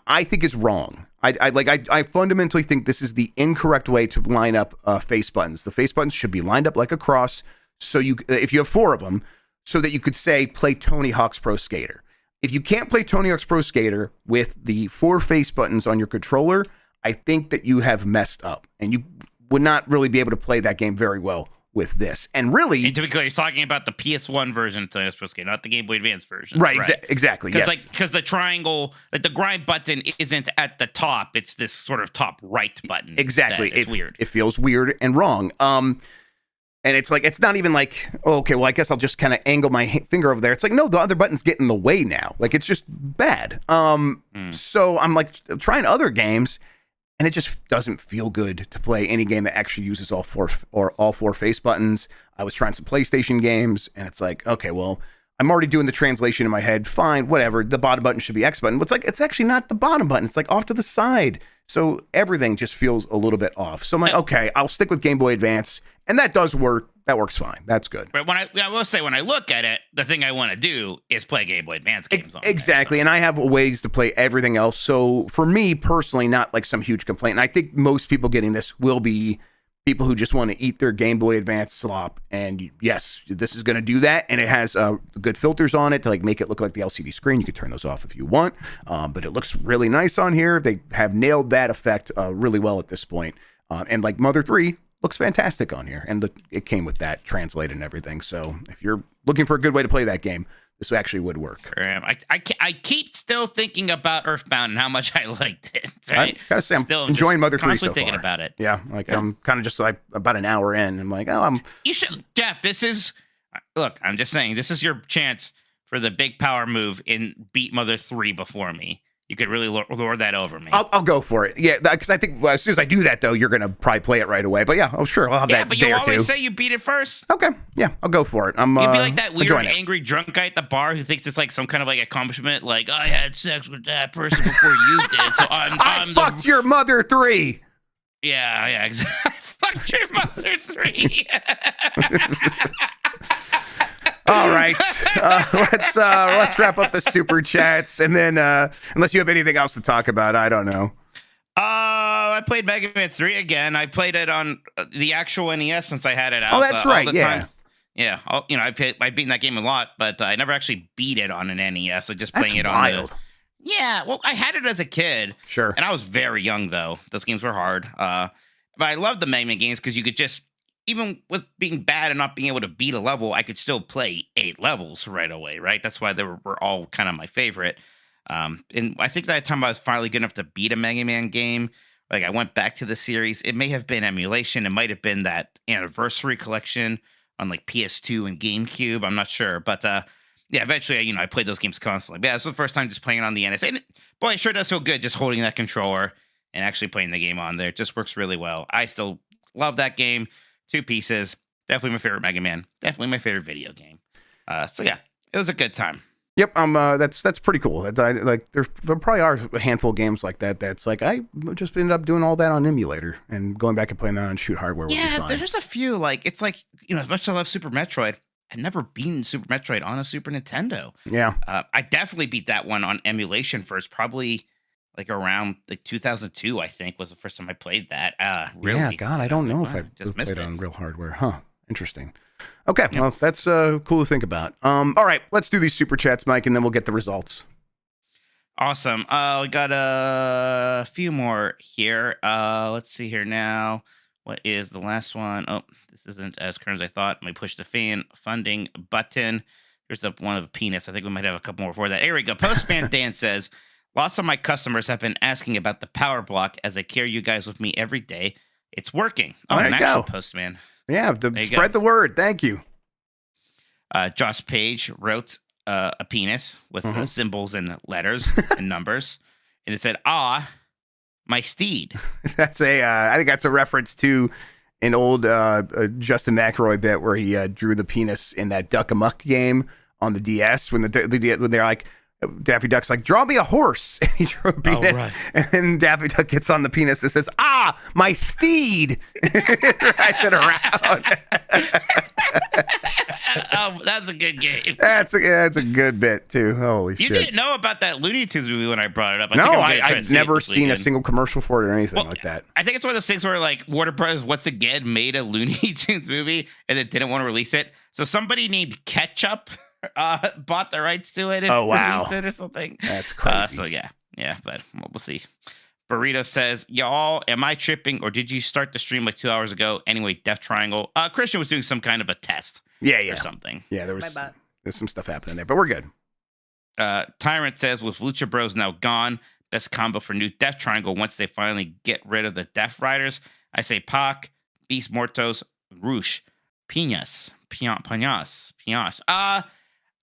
I think is wrong. I fundamentally think this is the incorrect way to line up face buttons. The face buttons should be lined up like a cross. So if you have 4 of them, so that you could say play Tony Hawk's Pro Skater. If you can't play Tony Hawk's Pro Skater with the 4 face buttons on your controller, I think that you have messed up, and you would not really be able to play that game very well with this. And really, and to be clear, he's talking about the PS1 version of Tony Hawk's Pro Skater, not the Game Boy Advance version. Right. Exactly. Because the triangle, like the grind button, isn't at the top; it's this sort of top right button. Exactly. It's weird. It feels weird and wrong. And it's like, it's not even like, okay, well, I guess I'll just kind of angle my finger over there. It's like, no, the other buttons get in the way now. Like, it's just bad. So I'm like trying other games, and it just doesn't feel good to play any game that actually uses all four face buttons. I was trying some PlayStation games, and it's like, okay, well, I'm already doing the translation in my head. Fine, whatever. The bottom button should be X button. But it's like, it's actually not the bottom button. It's like off to the side. So everything just feels a little bit off. So I'm like, okay, I'll stick with Game Boy Advance. And that does work. That works fine. That's good. But I will say, when I look at it, the thing I want to do is play Game Boy Advance games on exactly. There, so. And I have ways to play everything else. So for me personally, not like some huge complaint. And I think most people getting this will be people who just want to eat their Game Boy Advance slop. And yes, this is going to do that. And it has good filters on it to like make it look like the LCD screen. You can turn those off if you want. But it looks really nice on here. They have nailed that effect really well at this point. And like Mother 3 looks fantastic on here. And it came with that translated and everything. So if you're looking for a good way to play that game, this actually would work. I keep still thinking about Earthbound and how much I liked it. Right? I gotta say, I'm still enjoying Mother 3 so far. Thinking about it. Yeah, like I'm kind of just like about an hour in. I'm like, You should, Jeff. Look, I'm just saying, this is your chance for the big power move in beat Mother 3 before me. You could really lord that over me. I'll go for it. Yeah, because I think as soon as I do that, though, you're going to probably play it right away. But yeah, sure, I'll have that day or two. Yeah, but you always say you beat it first. Okay, yeah, I'll go for it. You'd be like that weird, angry drunk guy at the bar who thinks it's like some kind of like accomplishment. Like, I had sex with that person before you did, so I fucked your Mother 3. Yeah, exactly. Fucked your Mother 3. All right, let's wrap up the super chats, and then unless you have anything else to talk about, I don't know. I played Mega Man 3 again. I played it on the actual NES since I had it out. Oh, that's right. Yeah. I've beaten that game a lot, but I never actually beat it on an NES. I just playing it on wild. Yeah, well, I had it as a kid. Sure. And I was very young though. Those games were hard. But I loved the Mega Man games because you could just, even with being bad and not being able to beat a level, I could still play 8 levels right away, right? That's why they were all kind of my favorite. And I think that time I was finally good enough to beat a Mega Man game. Like I went back to the series. It may have been emulation. It might have been that anniversary collection on like PS2 and GameCube. I'm not sure, but yeah, eventually, I played those games constantly. Yeah, this was the first time just playing it on the NS. And boy, it sure does feel good just holding that controller and actually playing the game on there. It just works really well. I still love that game. 2 pieces. Definitely my favorite Mega Man. Definitely my favorite video game. So yeah, it was a good time. Yep, that's pretty cool. Like there probably are a handful of games like that. That's like I just ended up doing all that on emulator and going back and playing that on Shoot Hardware. Would be fine. There's just a few like it's like as much as I love Super Metroid, I've never beaten Super Metroid on a Super Nintendo. Yeah, I definitely beat that one on emulation first, probably like around like 2002. I think was the first time I played that. Really? Yeah, God, I don't know if I just played missed it it on real hardware. Huh? Interesting. Okay, well, that's cool to think about. All right, let's do these super chats, Mike, and then we'll get the results. Awesome. We got a few more here. Let's see here now. What is the last one? Oh, this isn't as current as I thought. Let me push the fan funding button. Here's one of a penis. I think we might have a couple more before that. Here we go. Postman Dan says, lots of my customers have been asking about the power block as I carry you guys with me every day. It's working. Oh, There an you go. actual Postman. Yeah, spread the word. Thank you. Josh Page wrote a penis with symbols and letters and numbers, and it said, "Ah, my steed." That's I think that's a reference to an old Justin McElroy bit where he drew the penis in that Duck Amuck game on the DS when when they're like. Daffy Duck's like, draw me a horse. And he drew a penis. Right. And then Daffy Duck gets on the penis that says, ah, my steed. Rides it around. Oh, that's a good game. That's a good bit, too. Holy shit. You didn't know about that Looney Tunes movie when I brought it up. I've never seen a single commercial for it or anything like that. I think it's one of those things where, like, Warner Bros. Once again made a Looney Tunes movie and then didn't want to release it. So somebody named Ketchup bought the rights to it and released it or something. That's crazy. So yeah, but we'll see. Burrito says, y'all, am I tripping or did you start the stream like 2 hours ago? Anyway, Death Triangle. Christian was doing some kind of a test. Or something. Yeah, there's some stuff happening there, but we're good. Tyrant says, with Lucha Bros now gone, best combo for new Death Triangle once they finally get rid of the Death Riders. I say Pac, Beast Mortos, Roosh, Piñas.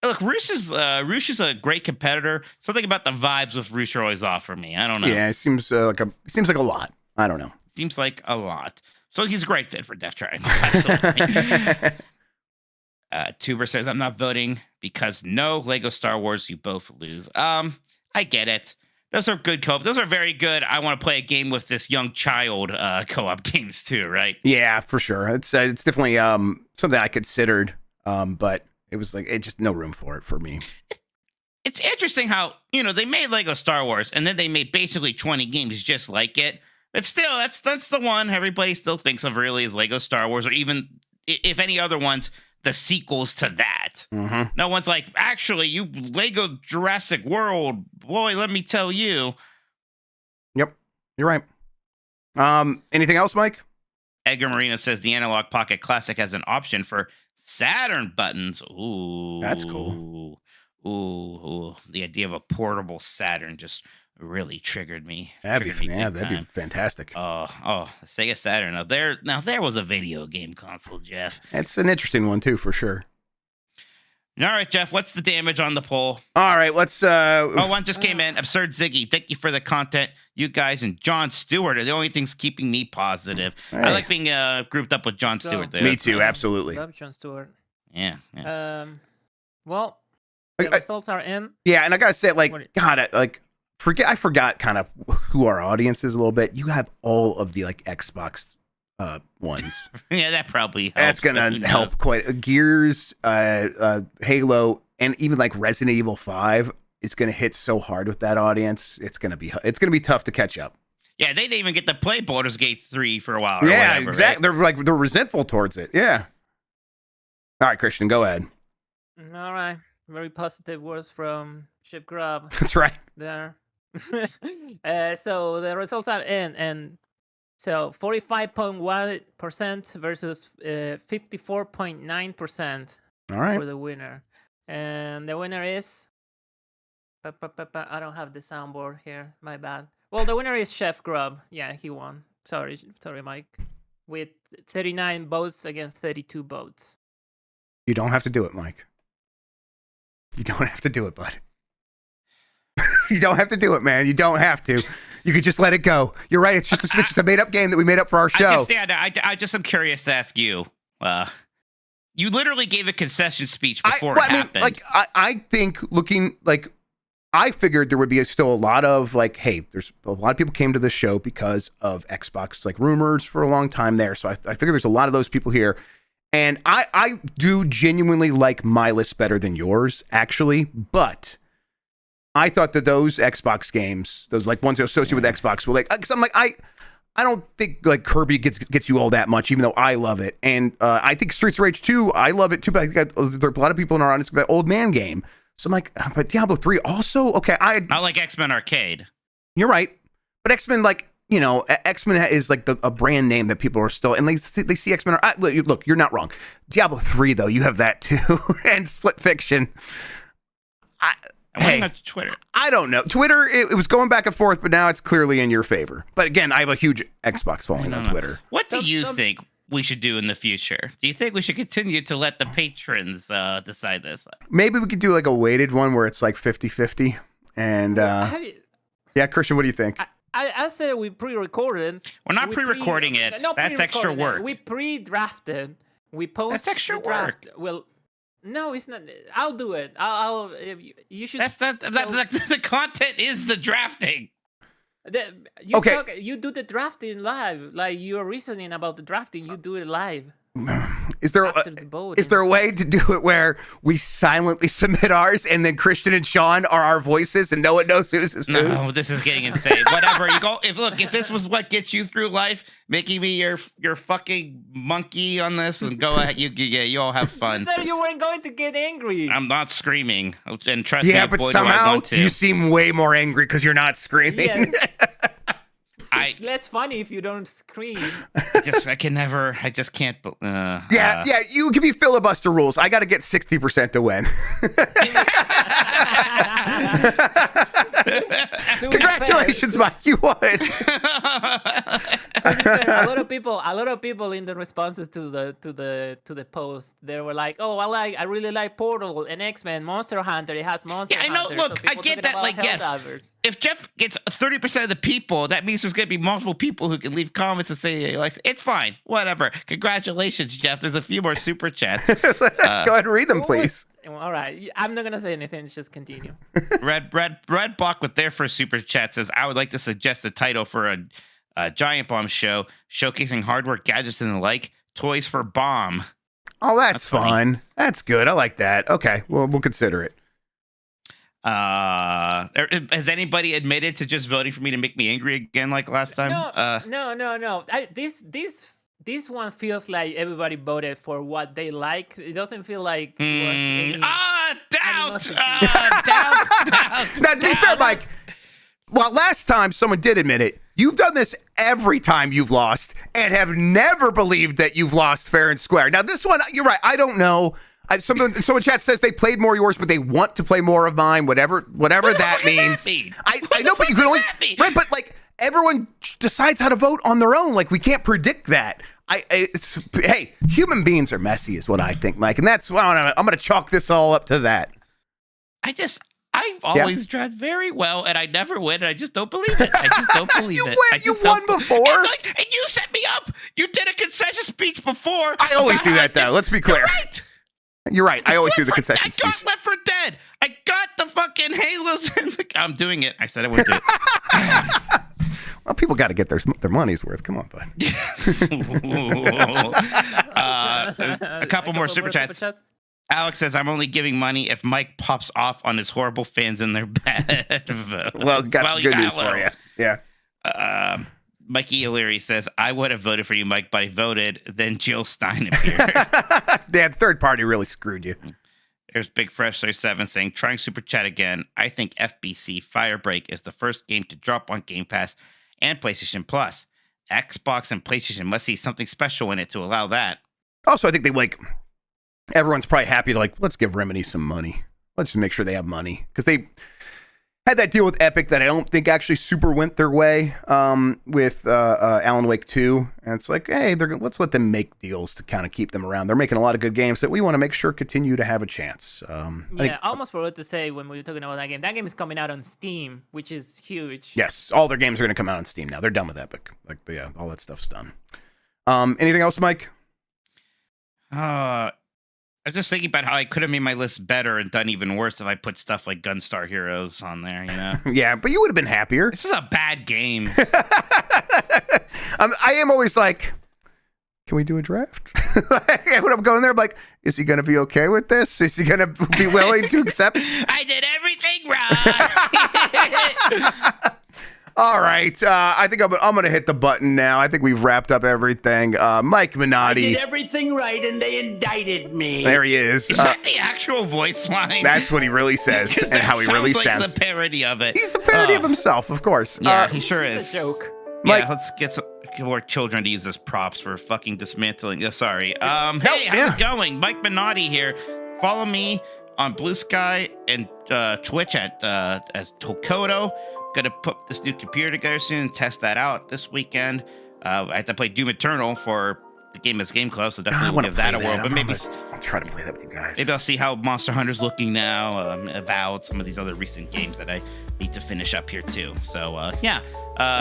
Look, Roosh is a great competitor. Something about the vibes with Roosh are always off for me. I don't know. Yeah, it seems like a lot. I don't know. Seems like a lot. So he's a great fit for Death Triangle. Absolutely. Tuber says, I'm not voting because no Lego Star Wars, you both lose. I get it. Those are good co-op. Those are very good. I want to play a game with this young child co-op games too, right? Yeah, for sure. It's definitely something I considered, but it was like just no room for it for me. It's interesting how they made Lego Star Wars and then they made basically 20 games just like it. But still, that's the one everybody still thinks of really as Lego Star Wars, or even if any other ones, the sequels to that. Mm-hmm. No one's like, actually, you Lego Jurassic World, boy, let me tell you. Yep, you're right. Anything else, Mike? Edgar Marina says the Analog Pocket Classic has an option for Saturn buttons. Ooh, that's cool. Ooh, the idea of a portable Saturn just really triggered me. That'd be fantastic. Oh, Sega Saturn. Now there was a video game console, Jeff. It's an interesting one too, for sure. All right, Jeff, what's the damage on the poll? All right, let's one just came in. Absurd Ziggy, thank you for the content. You guys and Jon Stewart are the only things keeping me positive. Hey. I like being grouped up with Jon Stewart there. Me too, absolutely. Love Jon Stewart. Yeah. Well, the results are in. Yeah, and I gotta say, I forgot kind of who our audience is a little bit. You have all of the Xbox ones. Yeah, that probably helps. That's gonna help quite. Gears, Halo, and even Resident Evil 5 is gonna hit so hard with that audience. It's gonna be tough to catch up. Yeah, they didn't even get to play Baldur's Gate 3 for a while. Yeah, whatever, exactly. Right? They're resentful towards it. Yeah. All right, Christian, go ahead. All right. Very positive words from Chef Grubb. That's right. There. So the results are in, and so 45.1% versus 54.9%. All right. For the winner, and the winner is I don't have the soundboard here. My bad. Well, the winner is Chef Grubb. Yeah, he won. Sorry, Mike. With 39 votes against 32 votes. You don't have to do it, Mike. You don't have to do it, bud. You don't have to do it, man. You don't have to. You could just let it go. You're right. It's just a made-up game that we made up for our show. I just am curious to ask you. You literally gave a concession speech before it happened. I think looking like I figured there would be still a lot of like, hey, there's a lot of people came to this show because of Xbox like rumors for a long time there. So I figure there's a lot of those people here. And I do genuinely like my list better than yours, actually. But I thought that those Xbox games, those like ones associated with Xbox, were like, because I'm like, I don't think like Kirby gets you all that much, even though I love it. And I think Streets of Rage 2, I love it too. But I think there are a lot of people in our audience, but old man game. So I'm like, but Diablo 3 also? Okay, not like X-Men Arcade. You're right. But X-Men, like, you know, X-Men is like a brand name that people are still, and they see X-Men. Look, you're not wrong. Diablo 3, though, you have that too. And Split Fiction. Hey, about Twitter? I don't know. Twitter, it was going back and forth, but now it's clearly in your favor. But again, I have a huge Xbox following on Twitter. What do you think we should do in the future? Do you think we should continue to let the patrons decide this? Maybe we could do like a weighted one where it's like 50-50. And yeah, Christian, what do you think? I said we pre-recorded. We're not pre-recording it. That's extra work. We pre-drafted. We posted. That's extra work. Well, no, it's not. I'll do it. You should. The content is the drafting. You do the drafting live. Like you're reasoning about the drafting. You do it live. Is there a way to do it where we silently submit ours and then Christian and Sean are our voices and no one knows who's whose? No, this is getting insane. Whatever you go. If this was what gets you through life, making me your fucking monkey on this, and go ahead. You all have fun. You said you weren't going to get angry. I'm not screaming, and trust me, but boy, somehow do I want to. You seem way more angry because you're not screaming. Yeah. It's less funny if you don't scream. I just can't. Yeah, you give me filibuster rules. I got to get 60% to win. Congratulations, Mike. You won. A lot of people in the responses to the post, they were like, "Oh, I really like Portal and X-Men, Monster Hunter. It has Monster Hunter." Yeah, I know. Look, I get that. Like, yes, if Jeff gets 30% of the people, that means there's going to be multiple people who can leave comments and say, like, it's fine, whatever. Congratulations, Jeff. There's a few more super chats. Go ahead and read them, please. All right, I'm not gonna say anything. Just continue. Red Block with their first super chat says, "I would like to suggest the title for a Giant Bomb show showcasing hardware, gadgets, and the like. Toys for Bomb." Oh, that's fun. Funny. That's good. I like that. Okay, well, we'll consider it. Has anybody admitted to just voting for me to make me angry again like last time? No. This one feels like everybody voted for what they like. It doesn't feel like doubt. Now, to be fair, Mike, well, last time someone did admit it. You've done this every time you've lost and have never believed that you've lost fair and square. Now, this one, you're right. I don't know. Someone in chat says they played more of yours, but they want to play more of mine. Whatever that means. I know, but you can only right. But like everyone decides how to vote on their own. Like we can't predict that. Hey, human beings are messy, is what I think, Mike, and that's why I'm going to chalk this all up to that. I've always drafted very well, and I never win, and I just don't believe it. I just don't believe it. You won before. And you set me up. You did a concession speech before. I always do that, though. Let's be clear. You're right. I always do the concession speech. I got Left 4 Dead. I got the fucking Halos. I'm doing it. I said I would do it. Well, people got to get their money's worth. Come on, bud. A couple more super chats. Alex says, "I'm only giving money if Mike pops off on his horrible fans in their bed." Well, got some good news for you. Yeah. Mikey O'Leary says, "I would have voted for you, Mike, but I voted." Then Jill Stein appeared. Yeah, third party really screwed you. There's Big Fresh 7 saying, "Trying super chat again. I think FBC Firebreak is the first game to drop on Game Pass and PlayStation Plus. Xbox and PlayStation must see something special in it to allow that." Also, I think everyone's probably happy to let's give Remedy some money. Let's just make sure they have money because had that deal with Epic that I don't think actually super went their way with Alan Wake 2. And it's like, hey, let's let them make deals to kind of keep them around. They're making a lot of good games that we want to make sure continue to have a chance. I almost forgot to say when we were talking about that game. That game is coming out on Steam, which is huge. Yes, all their games are going to come out on Steam now. They're done with Epic. Like, yeah, all that stuff's done. Anything else, Mike? I was just thinking about how I could have made my list better and done even worse if I put stuff like Gunstar Heroes on there, you know? Yeah, but you would have been happier. This is a bad game. I am always like, can we do a draft? When I'm going there, I'm like, is he going to be okay with this? Is he going to be willing to accept? I did everything right. All right. I think I'm going to hit the button now. I think we've wrapped up everything. Mike Minotti. I did everything right and they indicted me. There he is. Is that the actual voice line? That's what he really says and how he really sounds. Like the parody of it. He's a parody of himself, of course. Yeah, he sure is. It's a joke. Mike, yeah, let's get some more children to use as props for fucking dismantling. Sorry. Hey, how's it going? Mike Minotti here. Follow me on Blue Sky and Twitch at as Tokoto. Gonna put this new computer together soon and test that out this weekend. I have to play Doom Eternal for the Game is Game Club, so definitely we'll give that a whirl. But maybe I'll try to play that with you guys. Maybe I'll see how Monster Hunter's looking now. Avowed, some of these other recent games that I need to finish up here too. So yeah,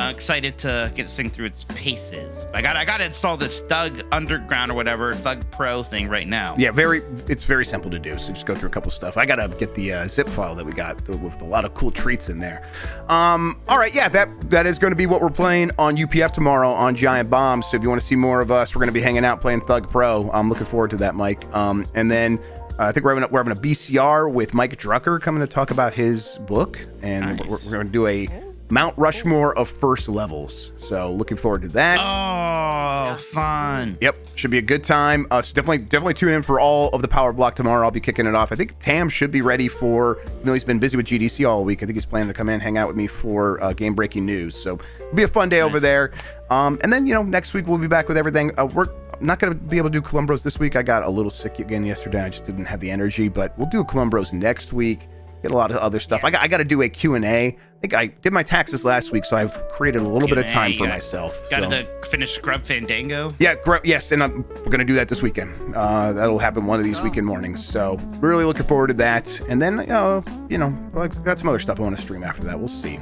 excited to get this thing through its paces. I got to install this Thug Underground or whatever Thug Pro thing right now. Yeah, it's very simple to do. So just go through a couple stuff. I gotta get the zip file that we got with a lot of cool treats in there. All right, yeah, that is going to be what we're playing on UPF tomorrow on Giant Bomb. So if you want to see more of us, we're going to be hanging out playing Thug Pro. I'm looking forward to that, Mike. And then I think we're having a BCR with Mike Drucker coming to talk about his book, and nice. we're going to do a Mount Rushmore of first levels. So looking forward to that. Oh, fun. Yep, should be a good time. So definitely tune in for all of the Power Block tomorrow. I'll be kicking it off. I think Tam should be ready for, even though he's been busy with GDC all week, I think he's planning to come in and hang out with me for game breaking news. So it'll be a fun day over there. And then, next week we'll be back with everything. We're not going to be able to do Columbros this week. I got a little sick again yesterday. I just didn't have the energy, but we'll do a Columbros next week. Get a lot of other stuff. I got to do a Q&A. I think I did my taxes last week, so I've created a little bit of time for myself. Got to finish Grubb Fandango? Yeah, yes, and we're going to do that this weekend. That'll happen one of these weekend mornings. So really looking forward to that. And then, I've got some other stuff I want to stream after that. We'll see.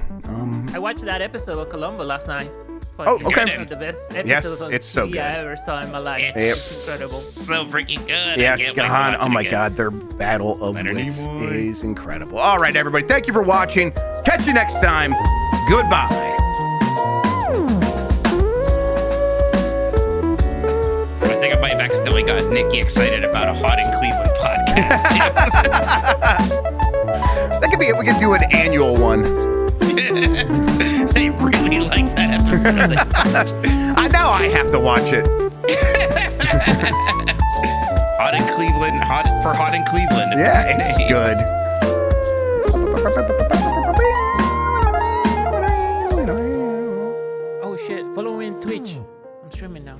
I watched that episode of Columbo last night. Oh, okay. One of the best episodes Yes, of it's so TV good. I ever saw in my life. It's incredible. so freaking good. Yes, God. Oh, my God. Their battle of wits is incredible. All right, everybody. Thank you for watching. Catch you next time. Goodbye. I think I might have accidentally got Nikki excited about a Hot in Cleveland podcast. That could be it. We could do an annual one. They really like that episode. I know I have to watch it. Hot in Cleveland, Hot in Cleveland. Yeah, it's good. Oh shit! Follow me on Twitch. I'm streaming now.